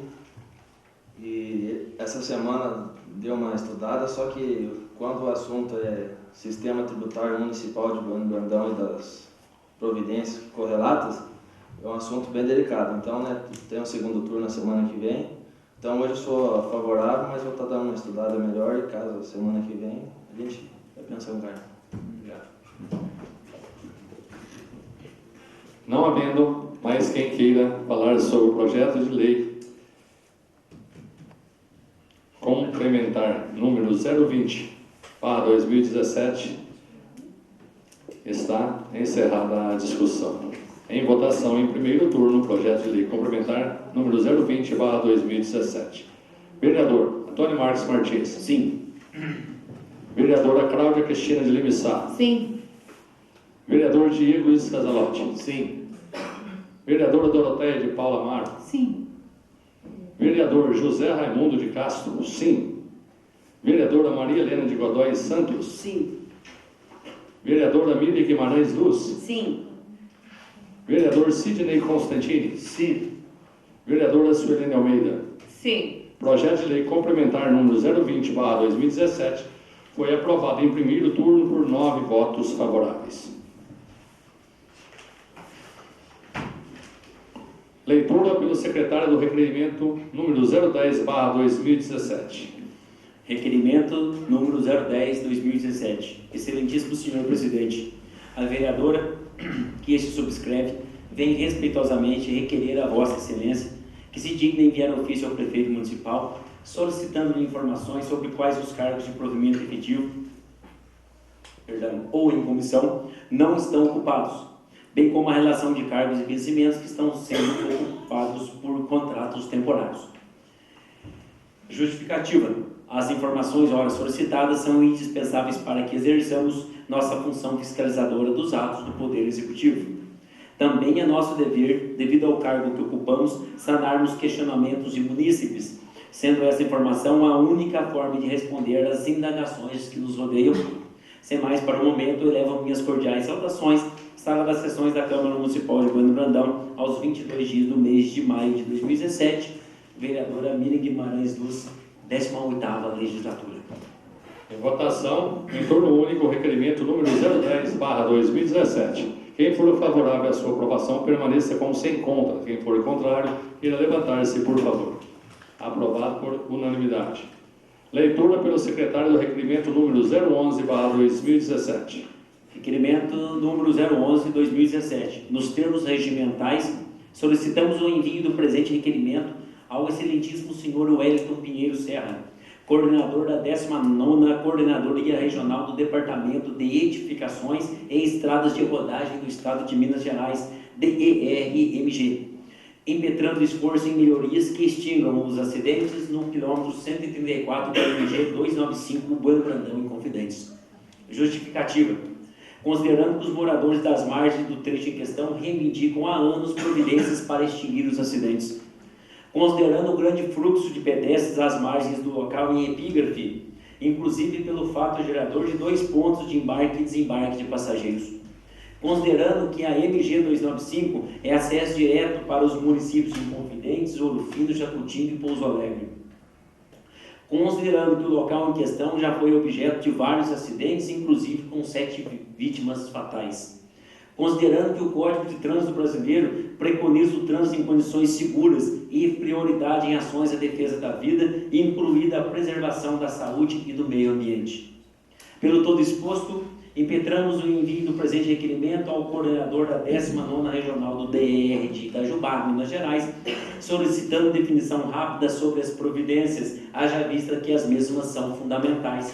e essa semana deu uma estudada, só que quando o assunto é Sistema Tributário Municipal de Bueno Brandão e das providências correlatas, é um assunto bem delicado. Então, tem um segundo turno na semana que vem. Então, hoje eu sou favorável, mas vou estar dando uma estudada melhor e caso semana que vem a gente vai pensar em lugar. Obrigado. Não havendo mais quem queira falar sobre o projeto de lei complementar número 020/2017, está encerrada a discussão. Em votação, em primeiro turno, o projeto de lei complementar número 020/2017. Vereador Antônio Marcos Martins. Sim. Vereadora Cláudia Cristina de Lima Sá. Sim. Vereador Diego Luiz Casalotti. Sim. Vereadora Doroteia de Paula Amaro. Sim. Vereador José Raimundo de Castro. Sim. Vereadora Maria Helena de Godoy Santos. Sim. Vereadora Miriam Guimarães Luz. Sim. Vereador Sidney Constantini. Sim. Vereadora Suelene Almeida. Sim. Projeto de lei complementar número 020/2017 foi aprovado em primeiro turno por 9 votos favoráveis. Leitura pelo secretário do requerimento número 010/2017. Requerimento número 010/2017. Excelentíssimo senhor presidente, a vereadora que este subscreve vem respeitosamente requerer a vossa excelência que se digne enviar ofício ao prefeito municipal solicitando informações sobre quais os cargos de provimento efetivo ou em comissão não estão ocupados, bem como a relação de cargos e vencimentos que estão sendo ocupados por contratos temporários. Justificativa. As informações ora solicitadas são indispensáveis para que exerçamos nossa função fiscalizadora dos atos do Poder Executivo. Também é nosso dever, devido ao cargo que ocupamos, sanarmos questionamentos de munícipes, sendo essa informação a única forma de responder às indagações que nos rodeiam. Sem mais para o momento, elevo minhas cordiais saudações, sala das sessões da Câmara Municipal de Bueno Brandão, aos 22 dias do mês de maio de 2017, vereadora Miriam Guimarães Luz, 18ª legislatura. Em votação, em turno único, o requerimento número 010/2017. Quem for favorável à sua aprovação, permaneça como sem contra. Quem for contrário, irá levantar-se, por favor. Aprovado por unanimidade. Leitura pelo secretário do requerimento número 011/2017. Requerimento número 011/2017. Nos termos regimentais, solicitamos o envio do presente requerimento ao excelentíssimo senhor Wellington Pinheiro Serra, coordenador da 19ª Coordenadoria Regional do Departamento de Edificações e Estradas de Rodagem do Estado de Minas Gerais, DERMG, impetrando esforço em melhorias que extingam os acidentes no quilômetro 134 da MG 295 Bueno Brandão e Confidentes. Justificativa. Considerando que os moradores das margens do trecho em questão reivindicam há anos providências para extinguir os acidentes. Considerando o grande fluxo de pedestres às margens do local em epígrafe, inclusive pelo fato gerador de 2 pontos de embarque e desembarque de passageiros. Considerando que a MG 295 é acesso direto para os municípios de Confidentes, Ouro Fino, Jacutinga e Pouso Alegre. Considerando que o local em questão já foi objeto de vários acidentes, inclusive com 7 vítimas fatais. Considerando que o Código de Trânsito Brasileiro preconiza o trânsito em condições seguras e prioridade em ações à defesa da vida, incluída a preservação da saúde e do meio ambiente. Pelo todo exposto, impetramos o envio do presente requerimento ao coordenador da 19ª Regional do DR de Itajubá, Minas Gerais, solicitando definição rápida sobre as providências, haja vista que as mesmas são fundamentais.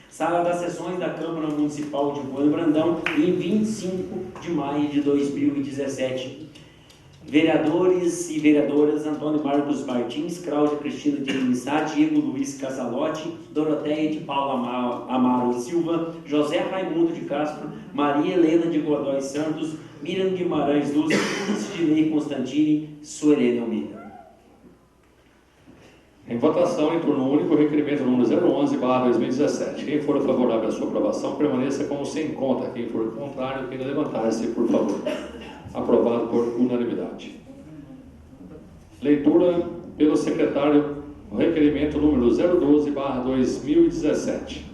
Sala das Sessões da Câmara Municipal de Bueno Brandão, em 25 de maio de 2017. Vereadores e vereadoras Antônio Marcos Martins, Cláudia Cristina de Lissá, Diego Luiz Casalotti, Doroteia de Paula Amaro Silva, José Raimundo de Castro, Maria Helena de Godoy Santos, Miriam Guimarães Luz, Sidney Constantini, Suerene Almeida. Em votação, em turno único, o requerimento número 011/2017. Quem for favorável à sua aprovação, permaneça como sem conta. Quem for contrário, queira levantar-se, por favor. Aprovado por unanimidade. Leitura pelo secretário, o requerimento número 012/2017.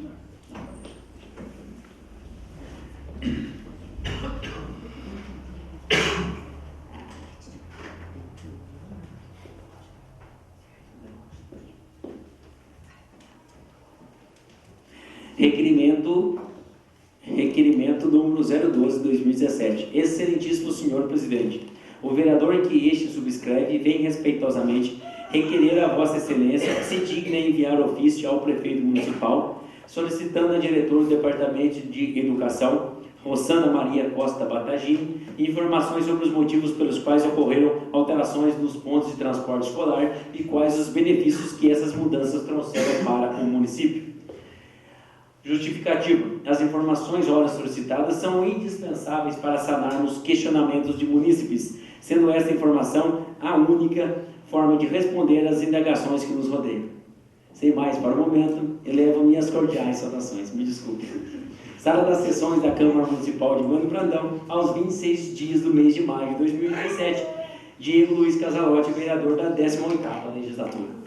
Requerimento número 012/2017. Excelentíssimo senhor presidente, o vereador em que este subscreve vem respeitosamente requerer a vossa excelência se digna enviar ofício ao prefeito municipal, solicitando a diretor do Departamento de Educação, Rosana Maria Costa Batagini, informações sobre os motivos pelos quais ocorreram alterações nos pontos de transporte escolar e quais os benefícios que essas mudanças trouxeram para o município. Justificativo. As informações ora solicitadas são indispensáveis para sanarmos questionamentos de munícipes, sendo esta informação a única forma de responder às indagações que nos rodeiam. Sem mais para o momento, elevo minhas cordiais saudações. Me desculpe. Sala das Sessões da Câmara Municipal de Bueno Brandão, aos 26 dias do mês de maio de 2017, Diego Luiz Casalotti, vereador da 18ª Legislatura.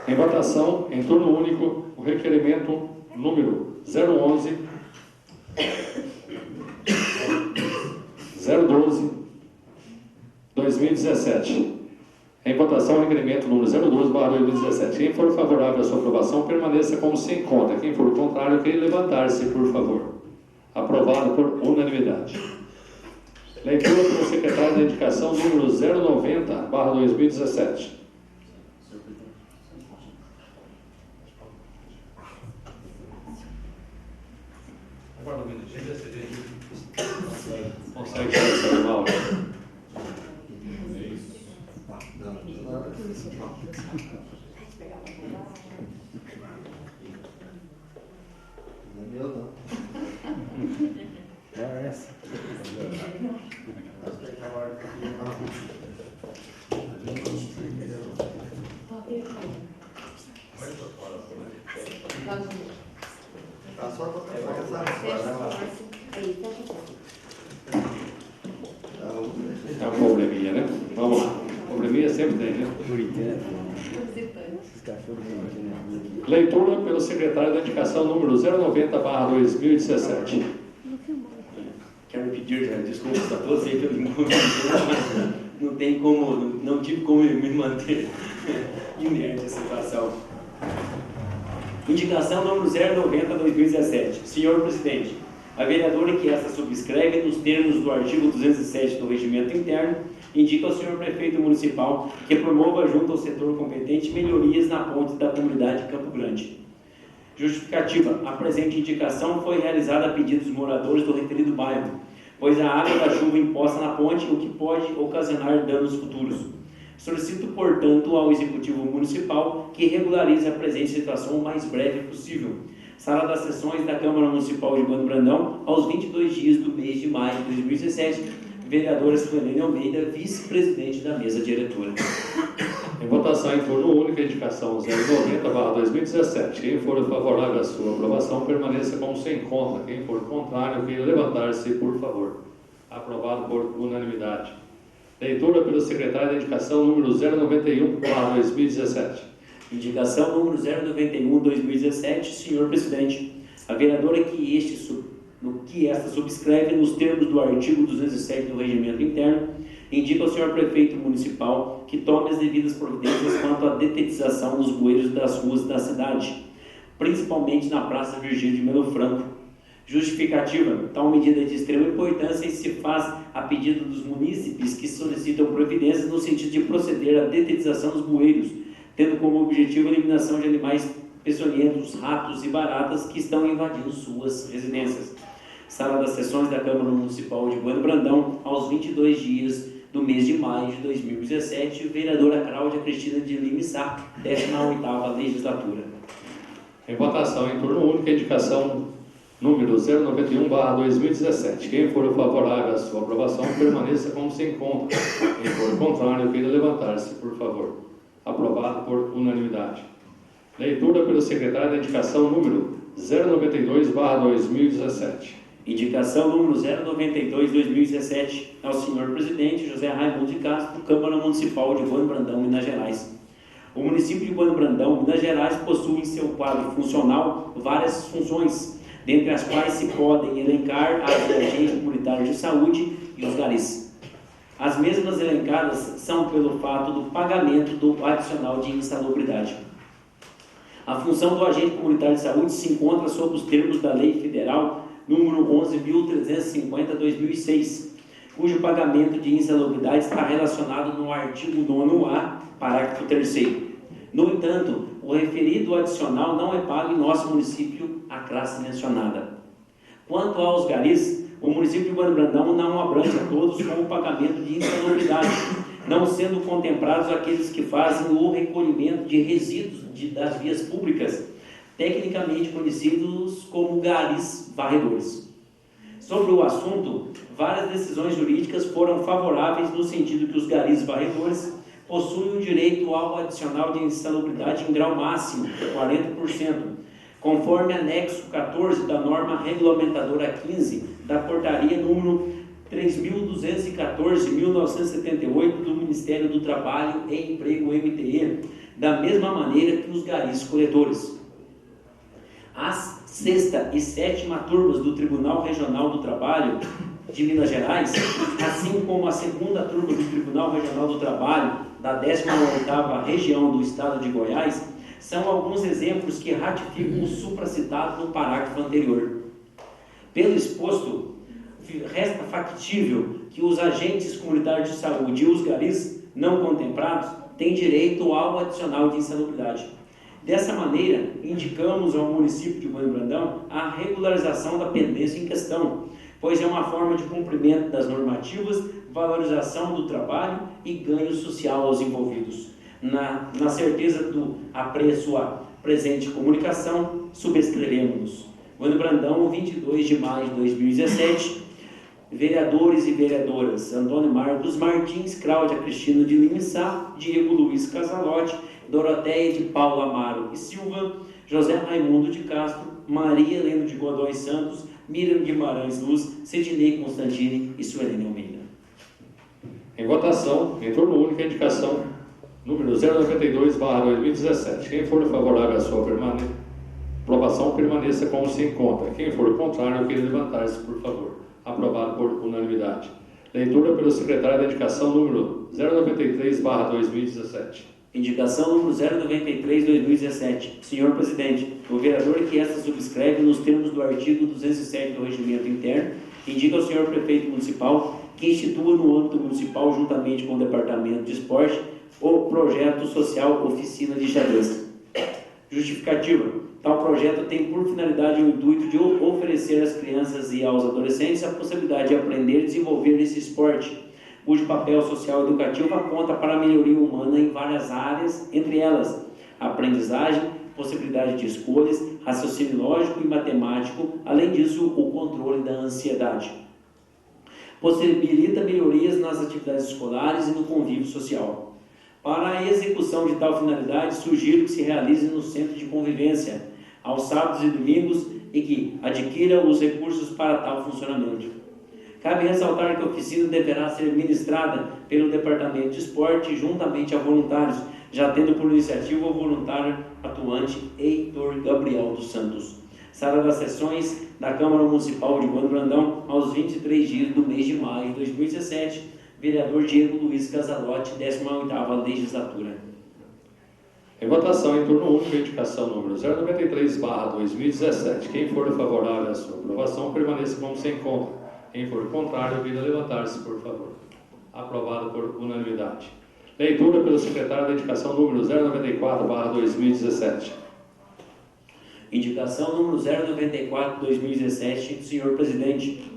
Em votação, em turno único, o requerimento número 012/2017. Em votação, o requerimento número 012/2017. Quem for favorável à sua aprovação, permaneça como sem conta. Quem for contrário, queira levantar-se, por favor. Aprovado por unanimidade. Leitura pelo secretário da Educação número 090/2017. Consegue sair mal? Não é meu, não. É essa. Tá só pra É um probleminha, né? Vamos lá. Probleminha sempre tem, né? Leitura pelo secretário da Educação número 090/2017. Quero pedir desculpas a todos aí pelo inconveniente, mas não tive como me manter inerte a situação. Indicação número 090/2017. Senhor presidente, a vereadora que esta subscreve, nos termos do artigo 207 do Regimento Interno, indica ao senhor prefeito municipal que promova junto ao setor competente melhorias na ponte da comunidade de Campo Grande. Justificativa. A presente indicação foi realizada a pedido dos moradores do referido bairro, pois a água da chuva imposta na ponte, o que pode ocasionar danos futuros. Solicito, portanto, ao Executivo Municipal que regularize a presente situação o mais breve possível. Sala das Sessões da Câmara Municipal de Bueno Brandão, aos 22 dias do mês de maio de 2017, vereadora Suelene Almeida, vice-presidente da mesa diretora. Em votação em turno único, a indicação 090/2017. Quem for favorável à sua aprovação, permaneça como se encontra. Quem for contrário, queira levantar-se, por favor. Aprovado por unanimidade. Leitura pelo secretário da indicação número 091/2017. Indicação número 091/2017, senhor presidente. A vereadora que esta subscreve nos termos do artigo 207 do Regimento Interno, indica ao senhor prefeito municipal que tome as devidas providências quanto à detetização dos bueiros das ruas da cidade, principalmente na Praça Virgílio de Melo Franco. Justificativa. Tal medida é de extrema importância e se faz a pedido dos munícipes que solicitam providências no sentido de proceder à detetização dos bueiros, tendo como objetivo a eliminação de animais peçonhentos, ratos e baratas que estão invadindo suas residências. Sala das Sessões da Câmara Municipal de Bueno Brandão, aos 22 dias do mês de maio de 2017, vereadora Cláudia Cristina de Lima Sá, 18ª Legislatura. Em votação em turno único, a indicação número 091/2017. Quem for favorável à sua aprovação, permaneça como se encontra. Quem for contrário, queira levantar-se, por favor. Aprovado por unanimidade. Leitura pelo secretário da indicação número 092/2017. Indicação número 092/2017 ao senhor presidente José Raimundo de Castro, Câmara Municipal de Bueno Brandão, Minas Gerais. O município de Bueno Brandão, Minas Gerais, possui em seu quadro funcional várias funções, dentre as quais se podem elencar as de agente comunitário de saúde e os garis. As mesmas elencadas são pelo fato do pagamento do adicional de insalubridade. A função do agente comunitário de saúde se encontra sob os termos da Lei Federal número 11.350/2006, cujo pagamento de insalubridade está relacionado no artigo 9º-A, parágrafo 3º. No entanto, o referido adicional não é pago em nosso município a classe mencionada. Quanto aos garis, o município de Bueno Brandão não abrange a todos com o pagamento de insalubridade, não sendo contemplados aqueles que fazem o recolhimento de resíduos das vias públicas, tecnicamente conhecidos como garis varredores. Sobre o assunto, várias decisões jurídicas foram favoráveis no sentido que os garis varredores possuem o direito ao adicional de insalubridade em grau máximo, 40%, conforme anexo 14 da norma regulamentadora 15 da portaria número 3.214/1978 do Ministério do Trabalho e Emprego, MTE, da mesma maneira que os garis coletores. As 6ª e 7ª turmas do Tribunal Regional do Trabalho de Minas Gerais, assim como a 2ª turma do Tribunal Regional do Trabalho da 18ª região do estado de Goiás, são alguns exemplos que ratificam o supracitado no parágrafo anterior. Pelo exposto, resta factível que os agentes comunitários de saúde e os garis não contemplados têm direito ao adicional de insalubridade. Dessa maneira, indicamos ao município de Bueno Brandão a regularização da pendência em questão, pois é uma forma de cumprimento das normativas, valorização do trabalho e ganho social aos envolvidos. Na certeza do apreço à presente comunicação, subscrevemos. Bueno Brandão, 22 de maio de 2017, vereadores e vereadoras Antônio Marcos Martins, Cláudia Cristina de Lima Sá, Diego Luiz Casalotti, Doroteia de Paula Amaro e Silva, José Raimundo de Castro, Maria Helena de Godoy Santos, Miriam Guimarães Luz, Sidney Constantini e Suelene Almeida. Em votação, em turno único, a indicação número 092/2017. Quem for favorável à sua aprovação, permaneça como se encontra. Quem for contrário, queira levantar-se, por favor. Aprovado por unanimidade. Leitura pelo secretário da indicação número 093/2017. Indicação número 093/2017. Senhor presidente, o vereador que esta subscreve nos termos do artigo 207 do Regimento Interno, indica ao senhor prefeito municipal que institua no âmbito municipal, juntamente com o Departamento de Esporte, o projeto social Oficina de Xadrez. Justificativa. Tal projeto tem por finalidade o intuito de oferecer às crianças e aos adolescentes a possibilidade de aprender e desenvolver esse esporte, cujo papel social e educativo aponta para a melhoria humana em várias áreas, entre elas aprendizagem, possibilidade de escolhas, raciocínio lógico e matemático, além disso, o controle da ansiedade. Possibilita melhorias nas atividades escolares e no convívio social. Para a execução de tal finalidade, sugiro que se realize no centro de convivência, aos sábados e domingos, e que adquira os recursos para tal funcionamento. Cabe ressaltar que a oficina deverá ser ministrada pelo Departamento de Esporte juntamente a voluntários, já tendo por iniciativa o voluntário atuante Heitor Gabriel dos Santos. Sala das sessões da Câmara Municipal de Bueno Brandão, aos 23 dias do mês de maio de 2017, vereador Diego Luiz Casalotti, 18ª legislatura. Em votação, em turno único, indicação número 093/2017. Quem for favorável à sua aprovação, permaneça como se encontra. Quem for contrário, vira levantar-se, por favor. Aprovado por unanimidade. Leitura pelo secretário da indicação número 094/2017. Indicação número 094/2017, senhor presidente.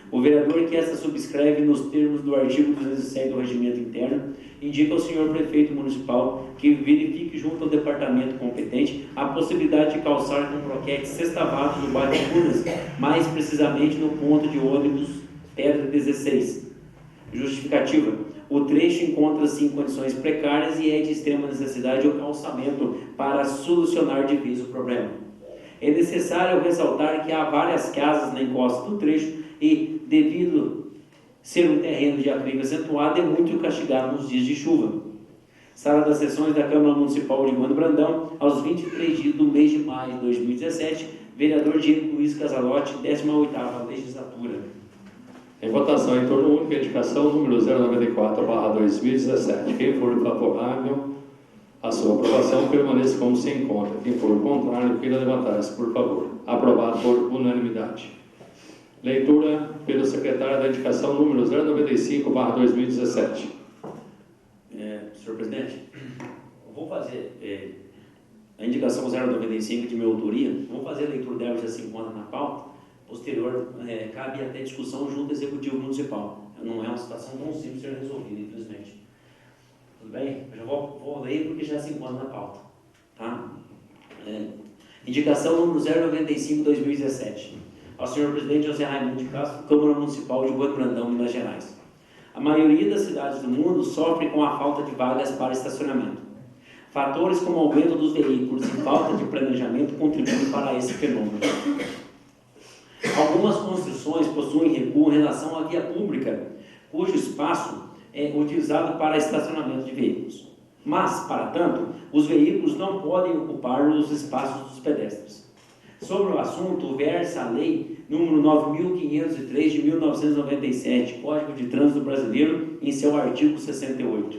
O vereador que esta subscreve nos termos do artigo 207 do Regimento Interno, indica ao senhor prefeito municipal que verifique junto ao departamento competente a possibilidade de calçar com croquete sextavado no bairro Furnas, mais precisamente no ponto de ônibus Pedra 16. Justificativa. O trecho encontra-se em condições precárias e é de extrema necessidade o calçamento para solucionar de vez o problema. É necessário ressaltar que há várias casas na encosta do trecho e, devido ser um terreno de aclive acentuado, é muito castigado nos dias de chuva. Sala das sessões da Câmara Municipal de Bueno Brandão, aos 23 dias do mês de maio de 2017, vereador Diego Luiz Casalotti, 18ª legislatura. Em votação, em turno único, indicação número 094/2017. Quem for favorável à sua aprovação, permaneça como se encontra. Quem for contrário, queira levantar-se, por favor. Aprovado por unanimidade. Leitura pelo secretário da indicação número 095/2017. Senhor presidente, eu vou fazer a indicação 095 de minha autoria, vou fazer a leitura dela, já se encontra na pauta. Posterior, cabe até discussão junto ao Executivo Municipal. Não é uma situação tão simples de ser resolvida, infelizmente. Tudo bem? Eu já vou ler porque já se encontra na pauta. Tá? Indicação número 095/2017. Ao senhor presidente José Raimundo de Castro, Câmara Municipal de Bueno Brandão, Minas Gerais. A maioria das cidades do mundo sofre com a falta de vagas para estacionamento. Fatores como o aumento dos veículos e falta de planejamento contribuem para esse fenômeno. Algumas construções possuem recuo em relação à via pública, cujo espaço é utilizado para estacionamento de veículos. Mas, para tanto, os veículos não podem ocupar os espaços dos pedestres. Sobre o assunto, versa a Lei número 9.503 de 1997, Código de Trânsito Brasileiro, em seu artigo 68.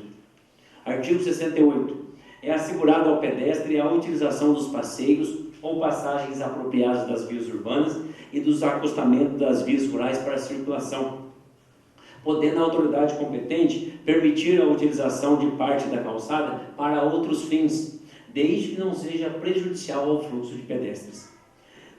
Artigo 68. É assegurado ao pedestre a utilização dos passeios ou passagens apropriadas das vias urbanas e dos acostamentos das vias rurais para a circulação, podendo a autoridade competente permitir a utilização de parte da calçada para outros fins, desde que não seja prejudicial ao fluxo de pedestres.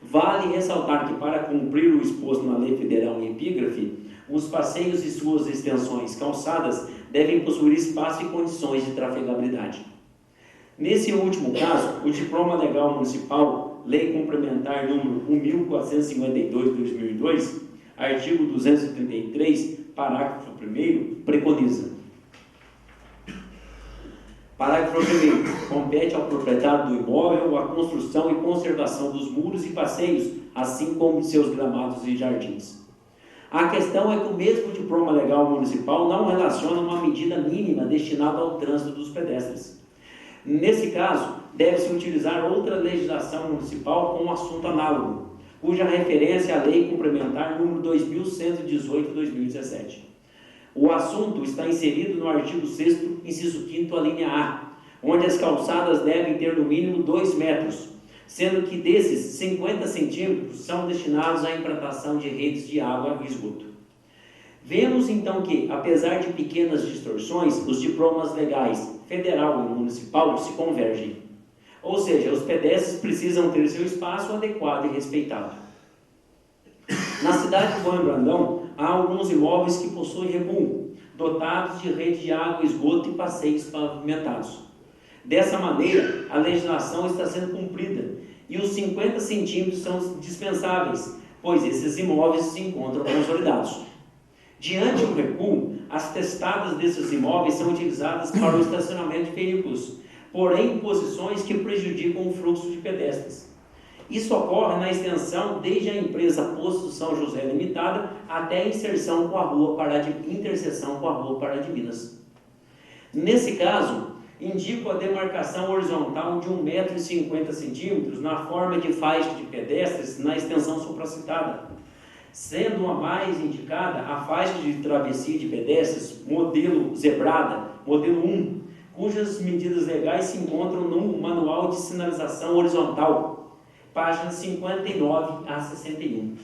Vale ressaltar que, para cumprir o exposto na Lei Federal em epígrafe, os passeios e suas extensões calçadas devem possuir espaço e condições de trafegabilidade. Nesse último caso, o Diploma Legal Municipal, Lei Complementar número 1452 de 2002, artigo 233, parágrafo 1º, preconiza. Parágrafo 1º. Compete ao proprietário do imóvel a construção e conservação dos muros e passeios, assim como de seus gramados e jardins. A questão é que o mesmo Diploma Legal Municipal não relaciona uma medida mínima destinada ao trânsito dos pedestres. Nesse caso, deve-se utilizar outra legislação municipal com um assunto análogo, cuja referência é a Lei Complementar número 2118 de 2017. O assunto está inserido no artigo 6º, inciso 5º, a linha A, onde as calçadas devem ter no mínimo 2 metros, sendo que desses 50 centímetros são destinados à implantação de redes de água e esgoto. Vemos então que, apesar de pequenas distorções, os diplomas legais federal e municipal se convergem. Ou seja, os pedestres precisam ter seu espaço adequado e respeitado. Na cidade de Bueno Brandão, há alguns imóveis que possuem recuo, dotados de rede de água, esgoto e passeios pavimentados. Dessa maneira, a legislação está sendo cumprida e os 50 centímetros são dispensáveis, pois esses imóveis se encontram consolidados. Diante do recuo, as testadas desses imóveis são utilizadas para o estacionamento de veículos, porém em posições que prejudicam o fluxo de pedestres. Isso ocorre na extensão desde a empresa Posto São José Limitada até a interseção com a Rua Pará de Minas. Nesse caso, indico a demarcação horizontal de 1,50 m na forma de faixa de pedestres na extensão supracitada, sendo a mais indicada a faixa de travessia de pedestres modelo zebrada, modelo 1, cujas medidas legais se encontram no Manual de Sinalização Horizontal, páginas 59 a 61.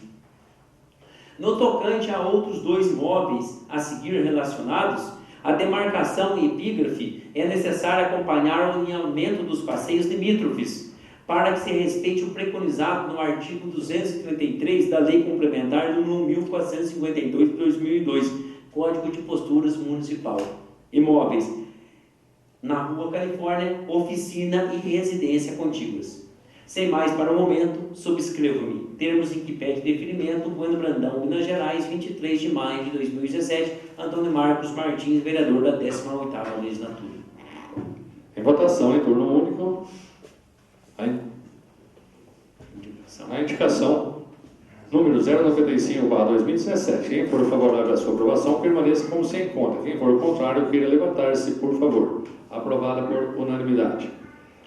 No tocante a outros dois imóveis a seguir relacionados, a demarcação e epígrafe é necessário acompanhar o alinhamento dos passeios limítrofes, para que se respeite o preconizado no artigo 233 da Lei Complementar nº 1452 de 2002, Código de Posturas Municipal. Imóveis na Rua Califórnia, oficina e residência contíguas. Sem mais para o momento, subscrevo-me. Termos em que pede deferimento, Bueno Brandão, Minas Gerais, 23 de maio de 2017, Antônio Marcos Martins, vereador da 18ª Legislatura. Em votação, em turno único, a indicação número 095/2017. Quem for favorável à sua aprovação, permaneça como se encontra. Quem for contrário, queira levantar-se, por favor. Aprovada por unanimidade.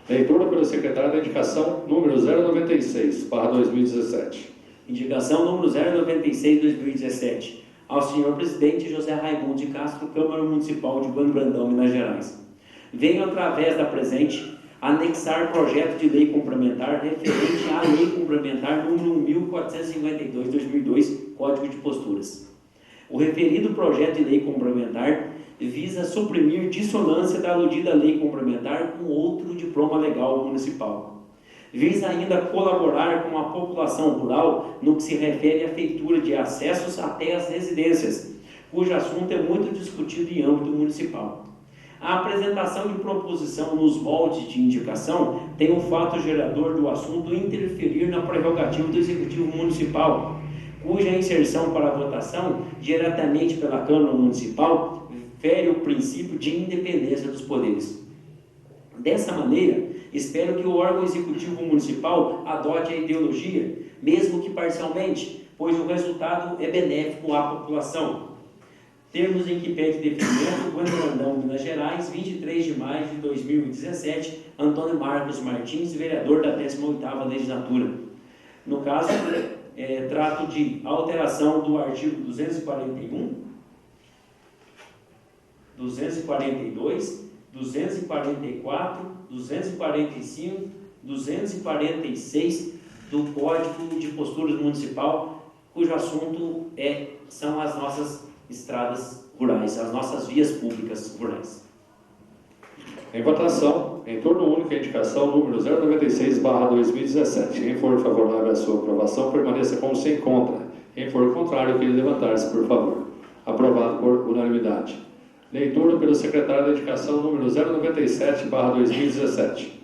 Leitura pelo secretário da indicação número 096/2017. Indicação número 096/2017. Ao senhor presidente José Raimundo de Castro, Câmara Municipal de Bueno Brandão, Minas Gerais. Venho, através da presente, anexar projeto de lei complementar referente à Lei Complementar número 1452/2002, Código de Posturas. O referido projeto de lei complementar visa suprimir dissonância da aludida lei complementar com outro diploma legal municipal. Visa ainda colaborar com a população rural no que se refere à feitura de acessos até as residências, cujo assunto é muito discutido em âmbito municipal. A apresentação de proposição nos moldes de indicação tem o fato gerador do assunto interferir na prerrogativa do Executivo Municipal, cuja inserção para votação diretamente pela Câmara Municipal fere o princípio de independência dos poderes. Dessa maneira, espero que o órgão executivo municipal adote a ideologia, mesmo que parcialmente, pois o resultado é benéfico à população. Termos em que pede deferimento, Bueno Brandão, Minas Gerais, 23 de maio de 2017, Antônio Marcos Martins, vereador da 18ª Legislatura. No caso, trato de alteração do artigo 241, 242, 244, 245, 246 do Código de Posturas Municipal, cujo assunto são as nossas estradas rurais, as nossas vias públicas rurais. Em votação, em turno único, a indicação número 096/2017. Quem for favorável à sua aprovação, permaneça como se encontra. Quem for contrário, queira levantar-se, por favor. Aprovado por unanimidade. Leitura pelo secretário da indicação número 097/2017.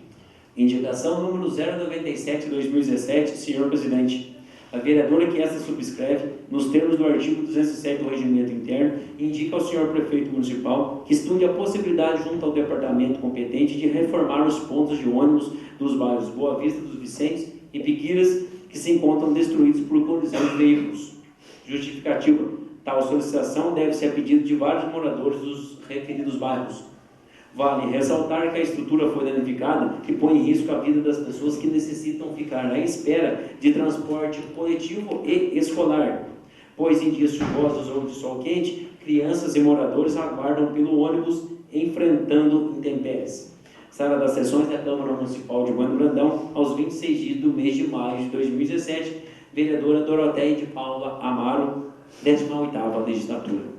Indicação número 097/2017, senhor presidente. A vereadora que esta subscreve, nos termos do artigo 207 do Regimento Interno, indica ao senhor prefeito municipal que estude a possibilidade junto ao departamento competente de reformar os pontos de ônibus dos bairros Boa Vista dos Vicentes e Piquiras, que se encontram destruídos por colisão de veículos. Justificativa: tal solicitação deve-se a pedido de vários moradores dos referidos bairros. Vale ressaltar que a estrutura foi danificada e põe em risco a vida das pessoas que necessitam ficar à espera de transporte coletivo e escolar, pois em dias chuvosos ou de sol quente, crianças e moradores aguardam pelo ônibus enfrentando intempéries. Sala das Sessões da Câmara Municipal de Bueno Brandão, aos 26 dias do mês de maio de 2017, vereadora Doroteia de Paula Amaro, 18ª legislatura.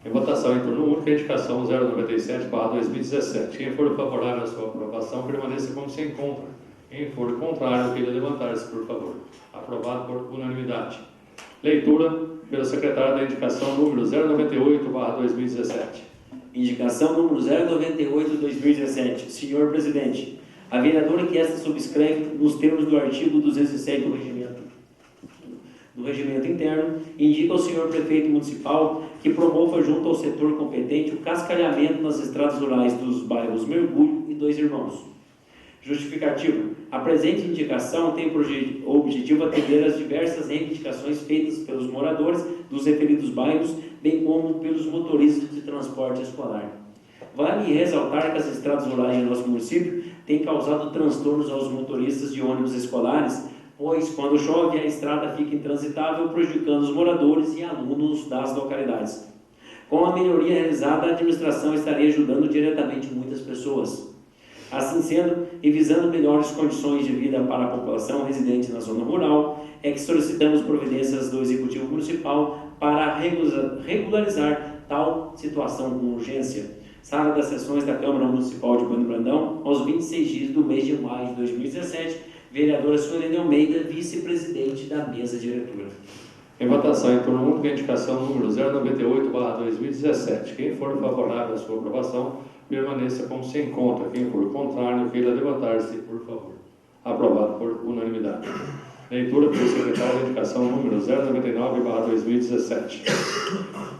Em votação em turno único, a indicação 097/2017. Quem for favorável à sua aprovação, permaneça como se encontra. Quem for contrário, queira levantar-se, por favor. Aprovado por unanimidade. Leitura pelo secretário da indicação número 098/2017. Indicação número 098/2017. Senhor Presidente, a vereadora que esta subscreve nos termos do artigo 207 do Regimento Interno, indica ao senhor Prefeito Municipal que promova junto ao setor competente o cascalhamento nas estradas rurais dos bairros Mergulho e Dois Irmãos. Justificativa. A presente indicação tem por objetivo atender às diversas reivindicações feitas pelos moradores dos referidos bairros, bem como pelos motoristas de transporte escolar. Vale ressaltar que as estradas rurais de nosso município têm causado transtornos aos motoristas de ônibus escolares, pois quando chove a estrada fica intransitável, prejudicando os moradores e alunos das localidades. Com a melhoria realizada, a administração estaria ajudando diretamente muitas pessoas. Assim sendo, e visando melhores condições de vida para a população residente na zona rural, é que solicitamos providências do Executivo Municipal para regularizar tal situação com urgência. Sala das Sessões da Câmara Municipal de Bueno Brandão, aos 26 dias do mês de maio de 2017, vereadora Suelene Almeida, vice-presidente da mesa diretora. Em votação em turno único, a indicação número 098/2017. Quem for favorável à sua aprovação, permaneça como se encontra. Quem for contrário, queira levantar-se, por favor. Aprovado por unanimidade. Leitura pelo secretário da indicação número 099/2017.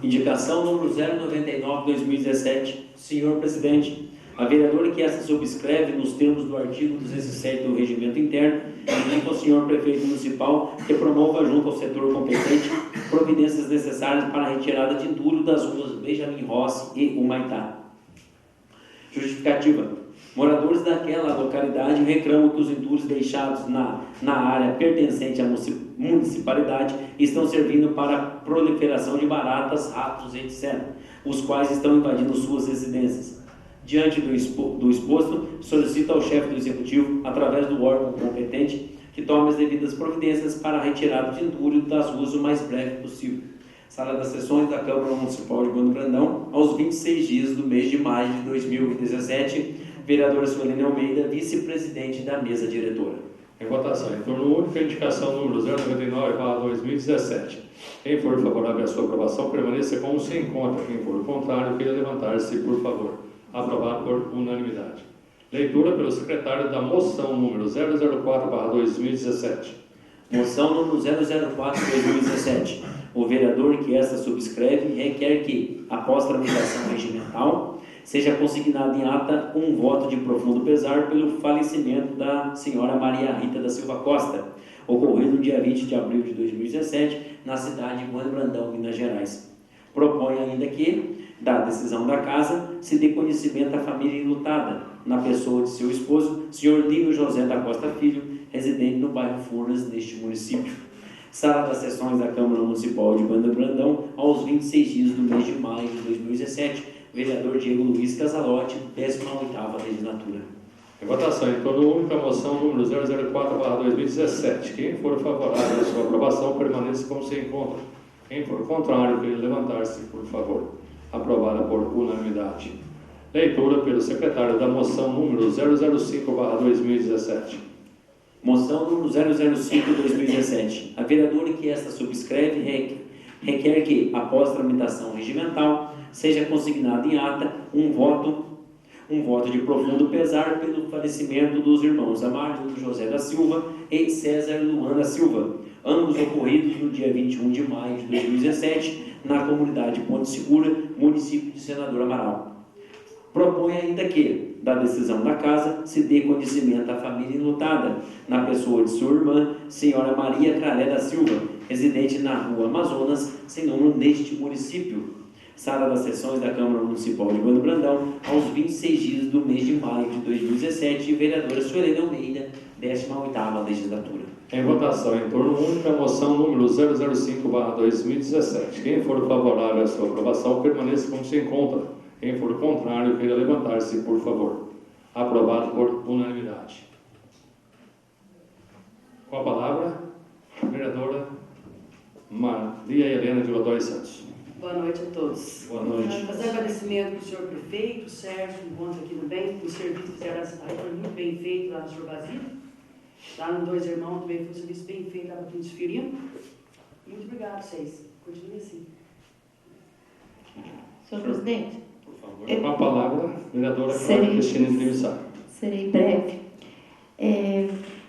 Indicação número 099/2017. Senhor Presidente, a vereadora que esta subscreve nos termos do artigo 207 do Regimento Interno, indica ao senhor Prefeito Municipal que promova junto ao setor competente providências necessárias para a retirada de entulho das ruas Benjamin Rossi e Humaitá. Justificativa. Moradores daquela localidade reclamam que os entulhos deixados na área pertencente à municipalidade estão servindo para a proliferação de baratas, ratos, etc., os quais estão invadindo suas residências. Diante do exposto, solicita ao chefe do Executivo, através do órgão competente, que tome as devidas providências para a retirada de entulho das ruas o mais breve possível. Sala das Sessões da Câmara Municipal de Bueno Brandão, aos 26 dias do mês de maio de 2017, vereadora Suelene Almeida, vice-presidente da mesa diretora. Em votação em turno único, a indicação número 099/2017. Quem for favorável à sua aprovação, permaneça como se encontra. Quem for contrário, queira levantar-se, por favor. Aprovado por unanimidade. Leitura pelo secretário da moção número 004/2017. Moção número 004/2017. O vereador que esta subscreve requer que, após tramitação regimental, seja consignado em ata um voto de profundo pesar pelo falecimento da senhora Maria Rita da Silva Costa, ocorrido no dia 20 de abril de 2017, na cidade de Bueno Brandão, Minas Gerais. Propõe ainda que, da decisão da casa, se dê conhecimento à família enlutada, na pessoa de seu esposo, senhor Lino José da Costa Filho, residente no bairro Furnas, neste município. Sala das Sessões da Câmara Municipal de Bueno Brandão, aos 26 dias do mês de maio de 2017, vereador Diego Luiz Casalotti, 18ª legislatura. Em votação em turno único, a moção número 004/2017. Quem for favorável à sua aprovação, permaneça como se encontra. Quem for contrário, queira levantar-se, por favor. Aprovada por unanimidade. Leitura pelo secretário da moção número 005/2017. Moção número 005/2017. A vereadora que esta subscreve requer que, após tramitação regimental, seja consignado em ata um voto de profundo pesar pelo falecimento dos irmãos Amárcio José da Silva e César Luan da Silva, ambos ocorridos no dia 21 de maio de 2017, na comunidade Ponte Segura, município de Senador Amaral. Propõe ainda que, da decisão da casa, se dê conhecimento à família enlutada, na pessoa de sua irmã, senhora Maria Cralé da Silva, residente na rua Amazonas, sem número neste município. Sala das Sessões da Câmara Municipal de Bueno Brandão, aos 26 dias do mês de maio de 2017, vereadora Suelene Almeida, 18ª legislatura. Em votação em turno único, a moção número 005/2017. Quem for favorável à sua aprovação, permaneça como se encontra. Quem for contrário, queira levantar-se, por favor. Aprovado por Maria Helena de Godoy Santos. Boa noite a todos. Boa noite. Fazer agradecimento para o senhor prefeito, o Sérgio, que encontra aqui também, por serviço que fizeram foi muito bem feito lá no senhor Basílio. Lá no Dois Irmãos também foi um serviço bem feito lá para Pintos Firino. Muito obrigado a vocês. Continue assim. Senhor presidente, Por favor. Com a palavra, vereadora Serei- Cristina Entrevistado. serei breve.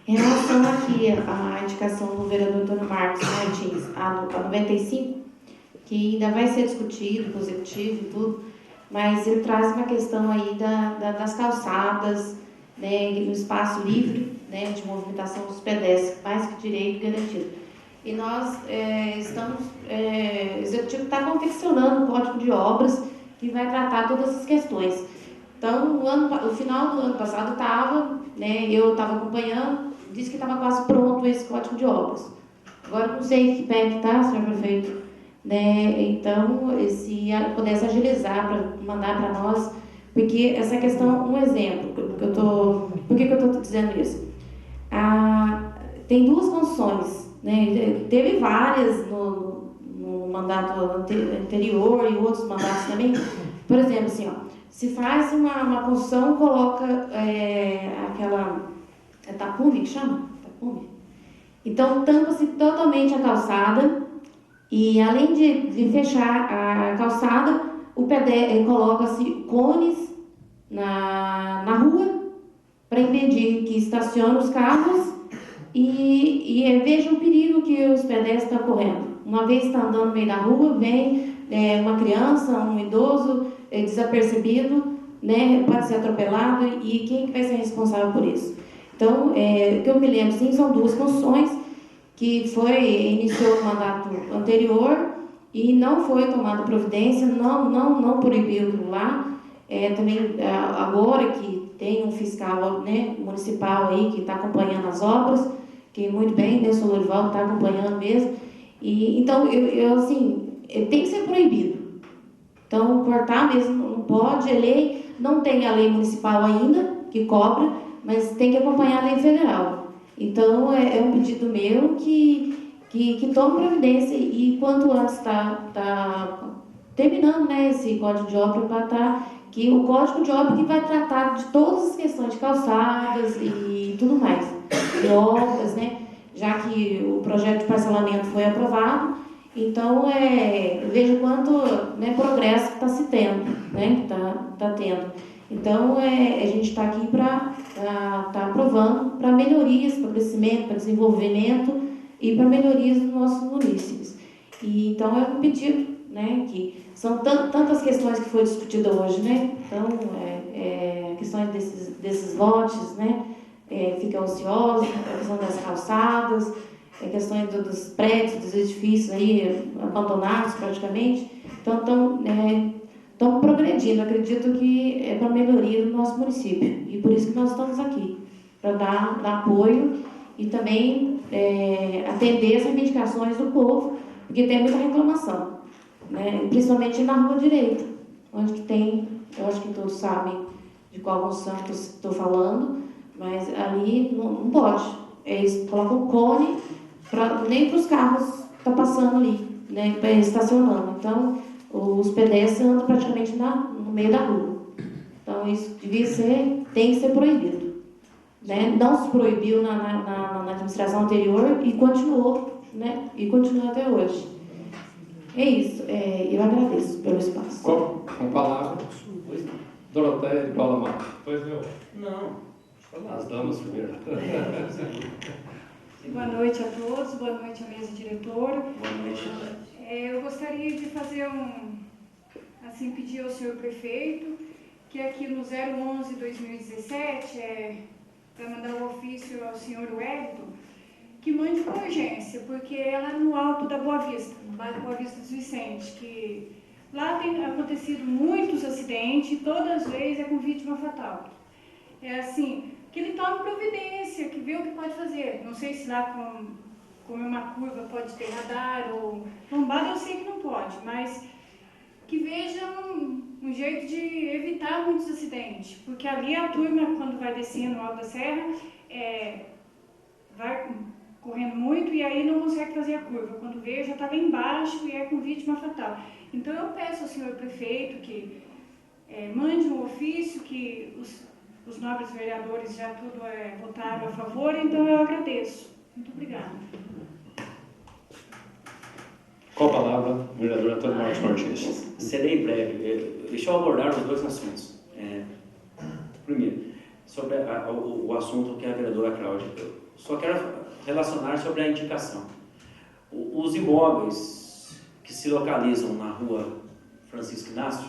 Em relação aqui à indicação do vereador Antônio Marcos Martins, a 95, que ainda vai ser discutido com o executivo e tudo, mas ele traz uma questão aí das calçadas, né, no espaço livre, né, de movimentação dos pedestres, mais que direito garantido. E nós estamos, o executivo está confeccionando um código de obras que vai tratar todas essas questões. Então, no final do ano passado estava, né, eu estava acompanhando, disse que estava quase pronto esse código de obras. Agora, não sei que pé que está, senhor prefeito, né? Então, se pudesse agilizar para mandar para nós, porque essa questão, um exemplo, por que eu estou dizendo isso? Tem duas funções, né? Teve várias no mandato anterior e outros mandatos também. Por exemplo, assim, ó, se faz uma construção, coloca aquela tapume, que chama? Tapume. Então, tampa-se totalmente a calçada e, além de fechar a calçada, coloca-se cones na rua para impedir que estacione os carros e veja o perigo que os pedestres estão correndo. Uma vez está andando no meio da rua, vem uma criança, um idoso desapercebido, né, pode ser atropelado, e quem que vai ser responsável por isso? Então, o que eu me lembro, sim, são duas funções que iniciou o mandato anterior e não foi tomada providência, não proibiu aquilo lá. Também, agora que tem um fiscal, né, municipal aí que está acompanhando as obras, que muito bem, né, o senhor Lorival está acompanhando mesmo. E, então, assim, tem que ser proibido. Então, cortar mesmo não pode, é lei, não tem a lei municipal ainda, que cobra, mas tem que acompanhar a lei federal. Então, é um pedido meu que tome providência e quanto antes está terminando, né, esse código de obra para estar, que o código de obra que vai tratar de todas as questões de calçadas e tudo mais, de obras, né, já que o projeto de parcelamento foi aprovado. Então, veja quanto, né, progresso está se tendo, né, está tendo. Então, a gente está aqui para estar aprovando para melhorias, para crescimento, para desenvolvimento e para melhorias dos nossos munícipes. E, então, é um pedido, né, que são tantas questões que foi discutida hoje, né, então, questões desses lotes, né, ficam ociosos, a questão das calçadas, questões dos prédios, dos edifícios aí abandonados praticamente. Então, estão progredindo. Acredito que é para melhoria do nosso município. E por isso que nós estamos aqui, para dar apoio e também atender as reivindicações do povo, porque tem muita reclamação, né? Principalmente na Rua Direita, onde que tem, eu acho que todos sabem de qual função que estou falando, mas ali não pode. Eles colocam cone nem para os carros tá passando ali, né, estacionando. Então, os pedestres andam praticamente no meio da rua. Então, isso tem que ser proibido. Né? Não se proibiu na administração anterior e continuou, né, e continua até hoje. É isso. Eu agradeço pelo espaço. Com a palavra, Doroteia de Paula Matos. Pois não. Não. As damas primeiro. Boa noite a todos, boa noite à mesa diretora. Boa noite. Eu gostaria de fazer pedir ao senhor prefeito que aqui no 011-2017, para mandar um ofício ao senhor Wellington, que mande com urgência, porque ela é no alto da Boa Vista, no bairro Boa Vista dos Vicentes, que lá tem acontecido muitos acidentes e todas as vezes é com vítima fatal. Que ele tome providência, que vê o que pode fazer. Não sei se lá com uma curva pode ter radar ou lombada, eu sei que não pode, mas que veja um jeito de evitar muitos acidentes, porque ali a turma, quando vai descendo o Alto da Serra, vai correndo muito e aí não consegue fazer a curva. Quando vê, já está lá embaixo e é com vítima fatal. Então eu peço ao senhor prefeito que mande um ofício, que os nobres vereadores já tudo votaram a favor, então eu agradeço. Muito obrigada. Com a palavra, vereador Antônio Marcos Martins. Serei breve. Deixa eu abordar os dois assuntos. Primeiro, sobre o assunto que a vereadora Cláudia. Eu só quero relacionar sobre a indicação. Os imóveis que se localizam na rua Francisco Inácio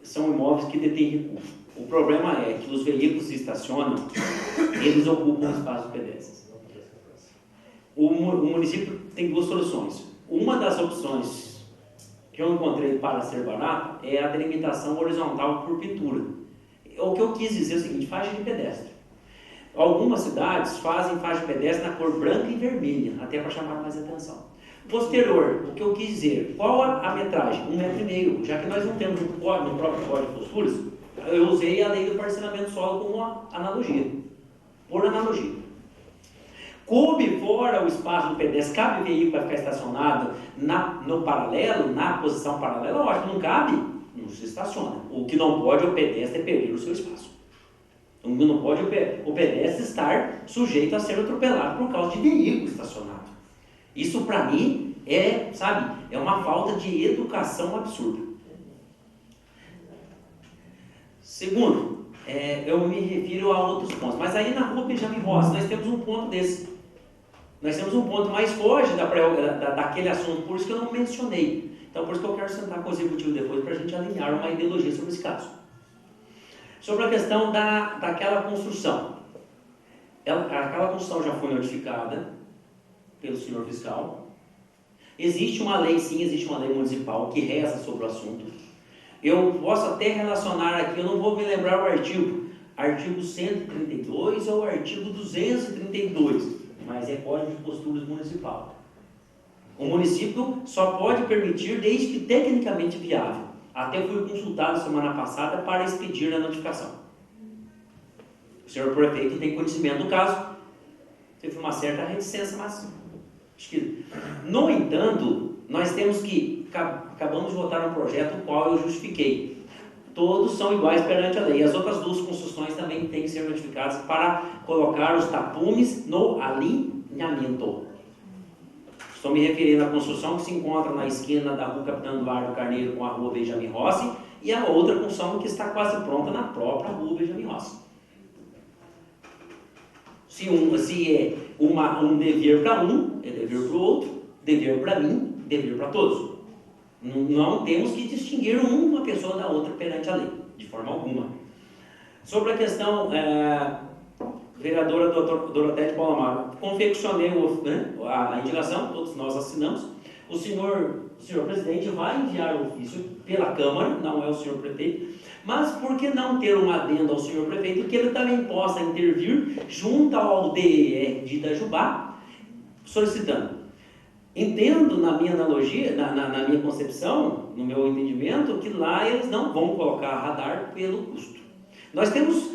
são imóveis que detêm recurso. O problema é que os veículos que estacionam, eles ocupam espaço pedestre. O município tem duas soluções. Uma das opções que eu encontrei para ser barata é a delimitação horizontal por pintura. O que eu quis dizer é o seguinte: faixa de pedestre. Algumas cidades fazem faixa de pedestre na cor branca e vermelha, até para chamar mais atenção. Posterior, o que eu quis dizer, qual a metragem? 1,5 metro. Já que nós não temos no próprio Código de Posturas, eu usei a lei do parcelamento solo como uma analogia. Por analogia. Coube fora o espaço do pedestre, cabe veículo para ficar estacionado no paralelo, na posição paralela? Eu acho que não cabe, não se estaciona. O que não pode o pedestre é perder o seu espaço. Não pode o pedestre estar sujeito a ser atropelado por causa de veículo estacionado. Isso para mim é uma falta de educação absurda. Segundo, eu me refiro a outros pontos, mas aí na rua Benjamin Rossi nós temos um ponto desse. Nós temos um ponto mais foge daquele assunto, por isso que eu não mencionei. Então, por isso que eu quero sentar com o executivo depois para a gente alinhar uma ideologia sobre esse caso. Sobre a questão daquela construção. Aquela construção já foi notificada pelo senhor fiscal. Existe uma lei, sim, existe uma lei municipal que reza sobre o assunto. Eu posso até relacionar aqui, eu não vou me lembrar o artigo 132 ou artigo 232. Mas é Código de Posturas Municipal. O município só pode permitir desde que tecnicamente viável. Até fui consultado semana passada para expedir a notificação. O senhor prefeito tem conhecimento do caso. Teve uma certa reticência, mas acho que... No entanto, nós temos que... Acabamos de votar um projeto o qual eu justifiquei. Todos são iguais perante a lei. As outras duas construções também têm que ser notificadas para colocar os tapumes no alinhamento. Estou me referindo à construção que se encontra na esquina da rua Capitão Eduardo Carneiro com a rua Benjamin Rossi e a outra construção que está quase pronta na própria rua Benjamin Rossi. Se é um dever para um, é dever para o outro, dever para mim, dever para todos. Não temos que distinguir uma pessoa da outra perante a lei, de forma alguma. Sobre a questão, vereadora Dorothea de Paula Amaro, confeccionei a indicação, todos nós assinamos. O senhor presidente vai enviar o ofício pela Câmara, não é o senhor prefeito, mas por que não ter uma adenda ao senhor prefeito que ele também possa intervir junto ao DER de Itajubá, solicitando. Entendo na minha analogia, na minha concepção, no meu entendimento, que lá eles não vão colocar radar pelo custo. Nós temos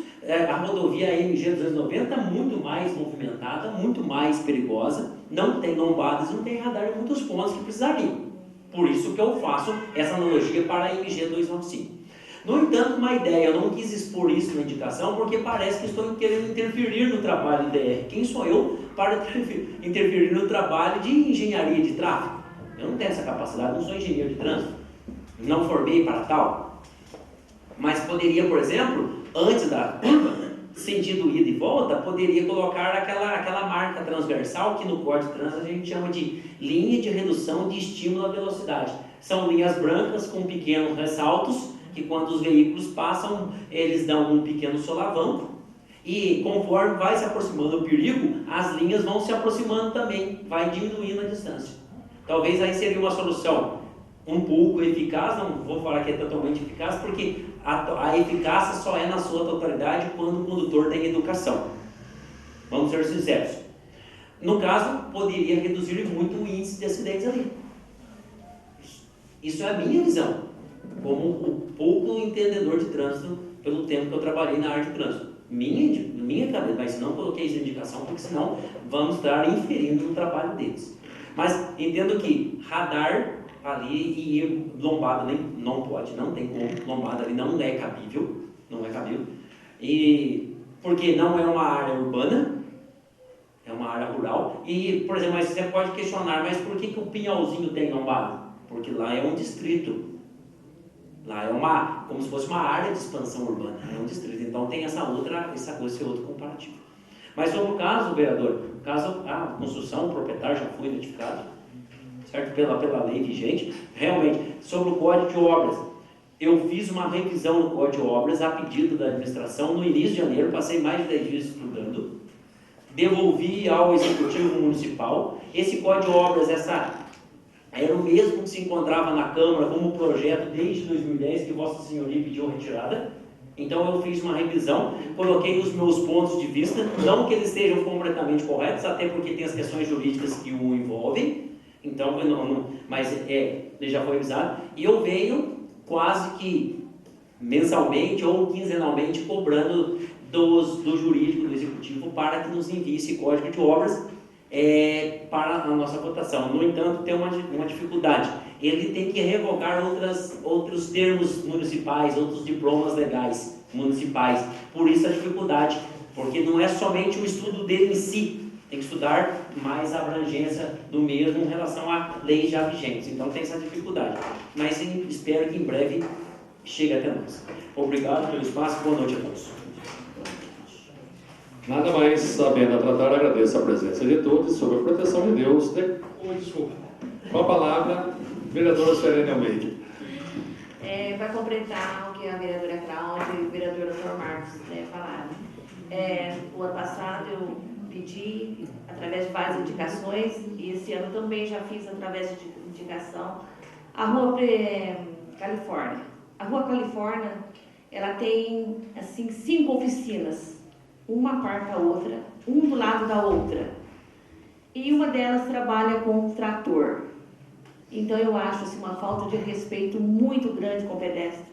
a rodovia MG 290 muito mais movimentada, muito mais perigosa, não tem lombadas, não tem radar em muitos pontos que precisariam. Por isso que eu faço essa analogia para a MG 295. No entanto, uma ideia, eu não quis expor isso na indicação, porque parece que estou querendo interferir no trabalho do DR. Quem sou eu para interferir no trabalho de engenharia de tráfego? Eu não tenho essa capacidade, não sou engenheiro de trânsito, não formei para tal. Mas poderia, por exemplo, antes da curva, sentido ida e volta, poderia colocar aquela marca transversal que no Código de Trânsito a gente chama de linha de redução de estímulo à velocidade. São linhas brancas com pequenos ressaltos, que quando os veículos passam, eles dão um pequeno solavanco, e conforme vai se aproximando o perigo, as linhas vão se aproximando também, vai diminuindo a distância. Talvez aí seria uma solução um pouco eficaz, não vou falar que é totalmente eficaz, porque a eficácia só é na sua totalidade quando o condutor tem educação. Vamos ser sinceros. No caso, poderia reduzir muito o índice de acidentes ali. Isso é a minha visão, como um pouco entendedor de trânsito, pelo tempo que eu trabalhei na área de trânsito. minha cabeça, mas não coloquei essa indicação, porque senão vamos estar inferindo no trabalho deles. Mas entendo que radar ali e lombada nem, não pode, não tem como, lombada ali não é cabível, e porque não é uma área urbana, é uma área rural, e, por exemplo, mas você pode questionar, mas por que o Pinhalzinho tem lombada? Porque lá é um distrito, lá é como se fosse uma área de expansão urbana, é um distrito, então tem esse outro comparativo. Mas sobre o caso, vereador, a construção, o proprietário já foi notificado, certo? Pela lei vigente, realmente, sobre o Código de Obras, eu fiz uma revisão no Código de Obras a pedido da administração no início de janeiro, passei mais de 10 dias estudando, devolvi ao Executivo Municipal, esse Código de Obras, era o mesmo que se encontrava na Câmara como projeto desde 2010, que Vossa Senhoria pediu retirada. Então eu fiz uma revisão, coloquei os meus pontos de vista, não que eles estejam completamente corretos, até porque tem as questões jurídicas que o envolvem, então, mas ele já foi revisado, e eu venho quase que mensalmente ou quinzenalmente cobrando do jurídico, do executivo, para que nos envie esse Código de Obras para a nossa votação. No entanto, tem uma dificuldade. Ele tem que revogar outros termos municipais, outros diplomas legais municipais. Por isso a dificuldade, porque não é somente o estudo dele em si, tem que estudar mais a abrangência do mesmo em relação a leis já vigentes. Então tem essa dificuldade. Mas espero que em breve chegue até nós. Obrigado pelo espaço. Boa noite a todos. Nada mais sabendo a tratar, agradeço a presença de todos, sob a proteção de Deus. Desculpa. Com a palavra, vereadora Serene Almeida. Para completar o que a vereadora Cláudia e o vereador Dr. Marcos falaram. O ano passado eu pedi, através de várias indicações, e esse ano também já fiz através de indicação, a Rua Califórnia. A Rua Califórnia, ela tem, assim, 5 oficinas, uma parca a outra, um do lado da outra. E uma delas trabalha com trator. Então eu acho assim, uma falta de respeito muito grande com o pedestre,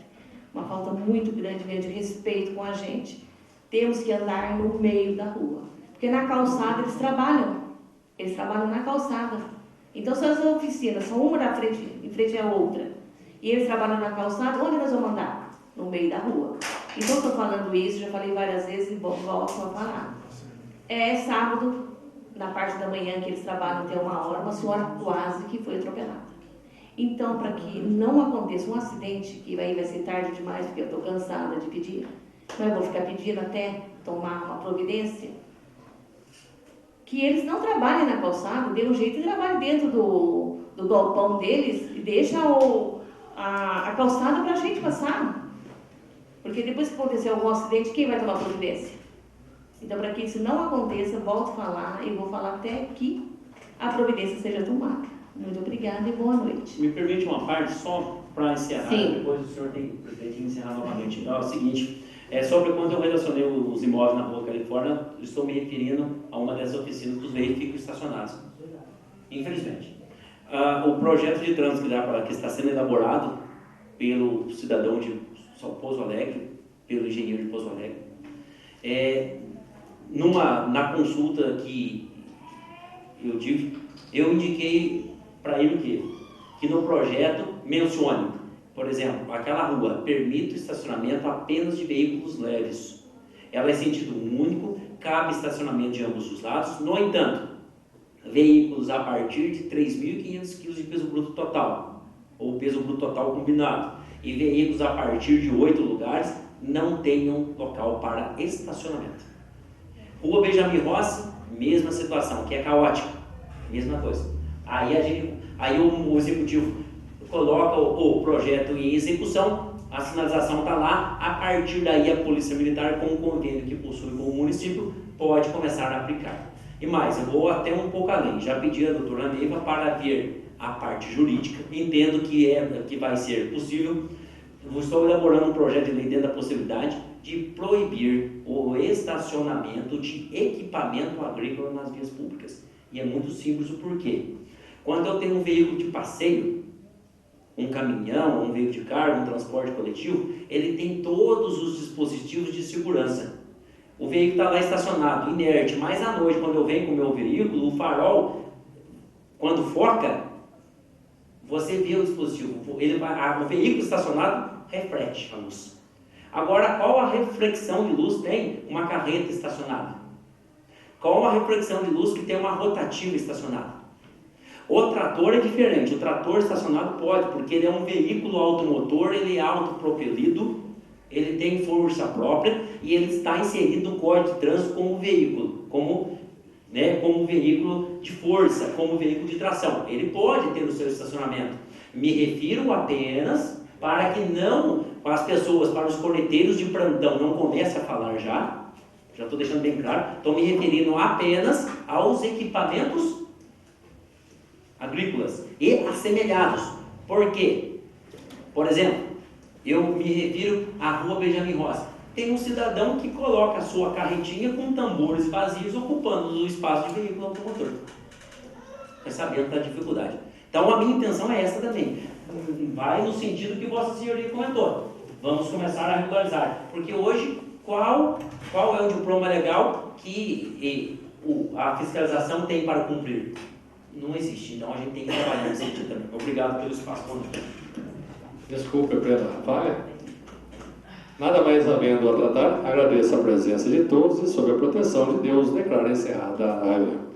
uma falta muito grande de respeito com a gente. Temos que andar no meio da rua, porque na calçada eles trabalham na calçada. Então se as oficinas são uma em frente à outra, e eles trabalham na calçada, onde nós vamos andar? No meio da rua. Então estou falando isso, já falei várias vezes e volto a falar. Sábado, na parte da manhã que eles trabalham até 1h, uma senhora quase que foi atropelada. Então, para que não aconteça um acidente, que aí vai ser tarde demais, porque eu estou cansada de pedir, mas eu vou ficar pedindo até tomar uma providência, que eles não trabalhem na calçada, dê um jeito e trabalhem dentro do galpão deles e deixa a calçada para a gente passar. Porque depois que acontecer algum acidente, quem vai tomar providência? Então, para que isso não aconteça, volto a falar e vou falar até que a providência seja tomada. Muito obrigada e boa noite. Me permite uma parte só para encerrar, Sim. Depois o senhor tem que encerrar novamente. É o seguinte, sobre quando eu relacionei os imóveis na Rua Califórnia, estou me referindo a uma dessas oficinas que os veículos ficam estacionados. Infelizmente. O projeto de trânsito que está sendo elaborado pelo cidadão de Pouso Alegre, pelo engenheiro de Pouso Alegre, na consulta que eu tive, eu indiquei para ele o quê? Que no projeto mencione, por exemplo, aquela rua permite o estacionamento apenas de veículos leves. Ela é sentido único, cabe estacionamento de ambos os lados. No entanto, veículos a partir de 3.500 kg de peso bruto total, ou peso bruto total combinado, e veículos a partir de 8 lugares não tenham local para estacionamento. Rua Benjamin Rossi, mesma situação, que é caótica, mesma coisa. Aí o executivo coloca o projeto em execução, a sinalização está lá, a partir daí a Polícia Militar, com o convênio que possui com o município, pode começar a aplicar. E mais, eu vou até um pouco além, já pedi a doutora Neiva para ver a parte jurídica, entendo que vai ser possível. Eu estou elaborando um projeto de lei dentro da possibilidade de proibir o estacionamento de equipamento agrícola nas vias públicas. E é muito simples o porquê. Quando eu tenho um veículo de passeio, um caminhão, um veículo de carga, um transporte coletivo, ele tem todos os dispositivos de segurança. o veículo está lá estacionado, inerte, mas à noite, quando eu venho com o meu veículo, o farol, quando foca, você vê o dispositivo, o veículo estacionado reflete a luz. Agora, qual a reflexão de luz tem uma carreta estacionada? Qual a reflexão de luz que tem uma rotativa estacionada? O trator é diferente, o trator estacionado pode, porque ele é um veículo automotor, ele é autopropelido, ele tem força própria e ele está inserido no Código de Trânsito como veículo, como veículo de força, como veículo de tração. Ele pode ter o seu estacionamento. Me refiro apenas para que não, as pessoas, para os corneteiros de plantão não comecem a falar já estou deixando bem claro, estou me referindo apenas aos equipamentos agrícolas e assemelhados. Por quê? Por exemplo, eu me refiro à Rua Benjamin Rossi. Tem um cidadão que coloca a sua carretinha com tambores vazios ocupando o espaço de veículo automotor. É sabendo da dificuldade. Então a minha intenção é essa também. Vai no sentido que Vossa Senhoria comentou. Vamos começar a regularizar. Porque hoje, qual é o diploma legal que a fiscalização tem para cumprir? Não existe. Então a gente tem que trabalhar nesse sentido também. Obrigado pelo espaço. Desculpe pela falha. Nada mais havendo a tratar, agradeço a presença de todos e, sob a proteção de Deus, declaro encerrada a reunião.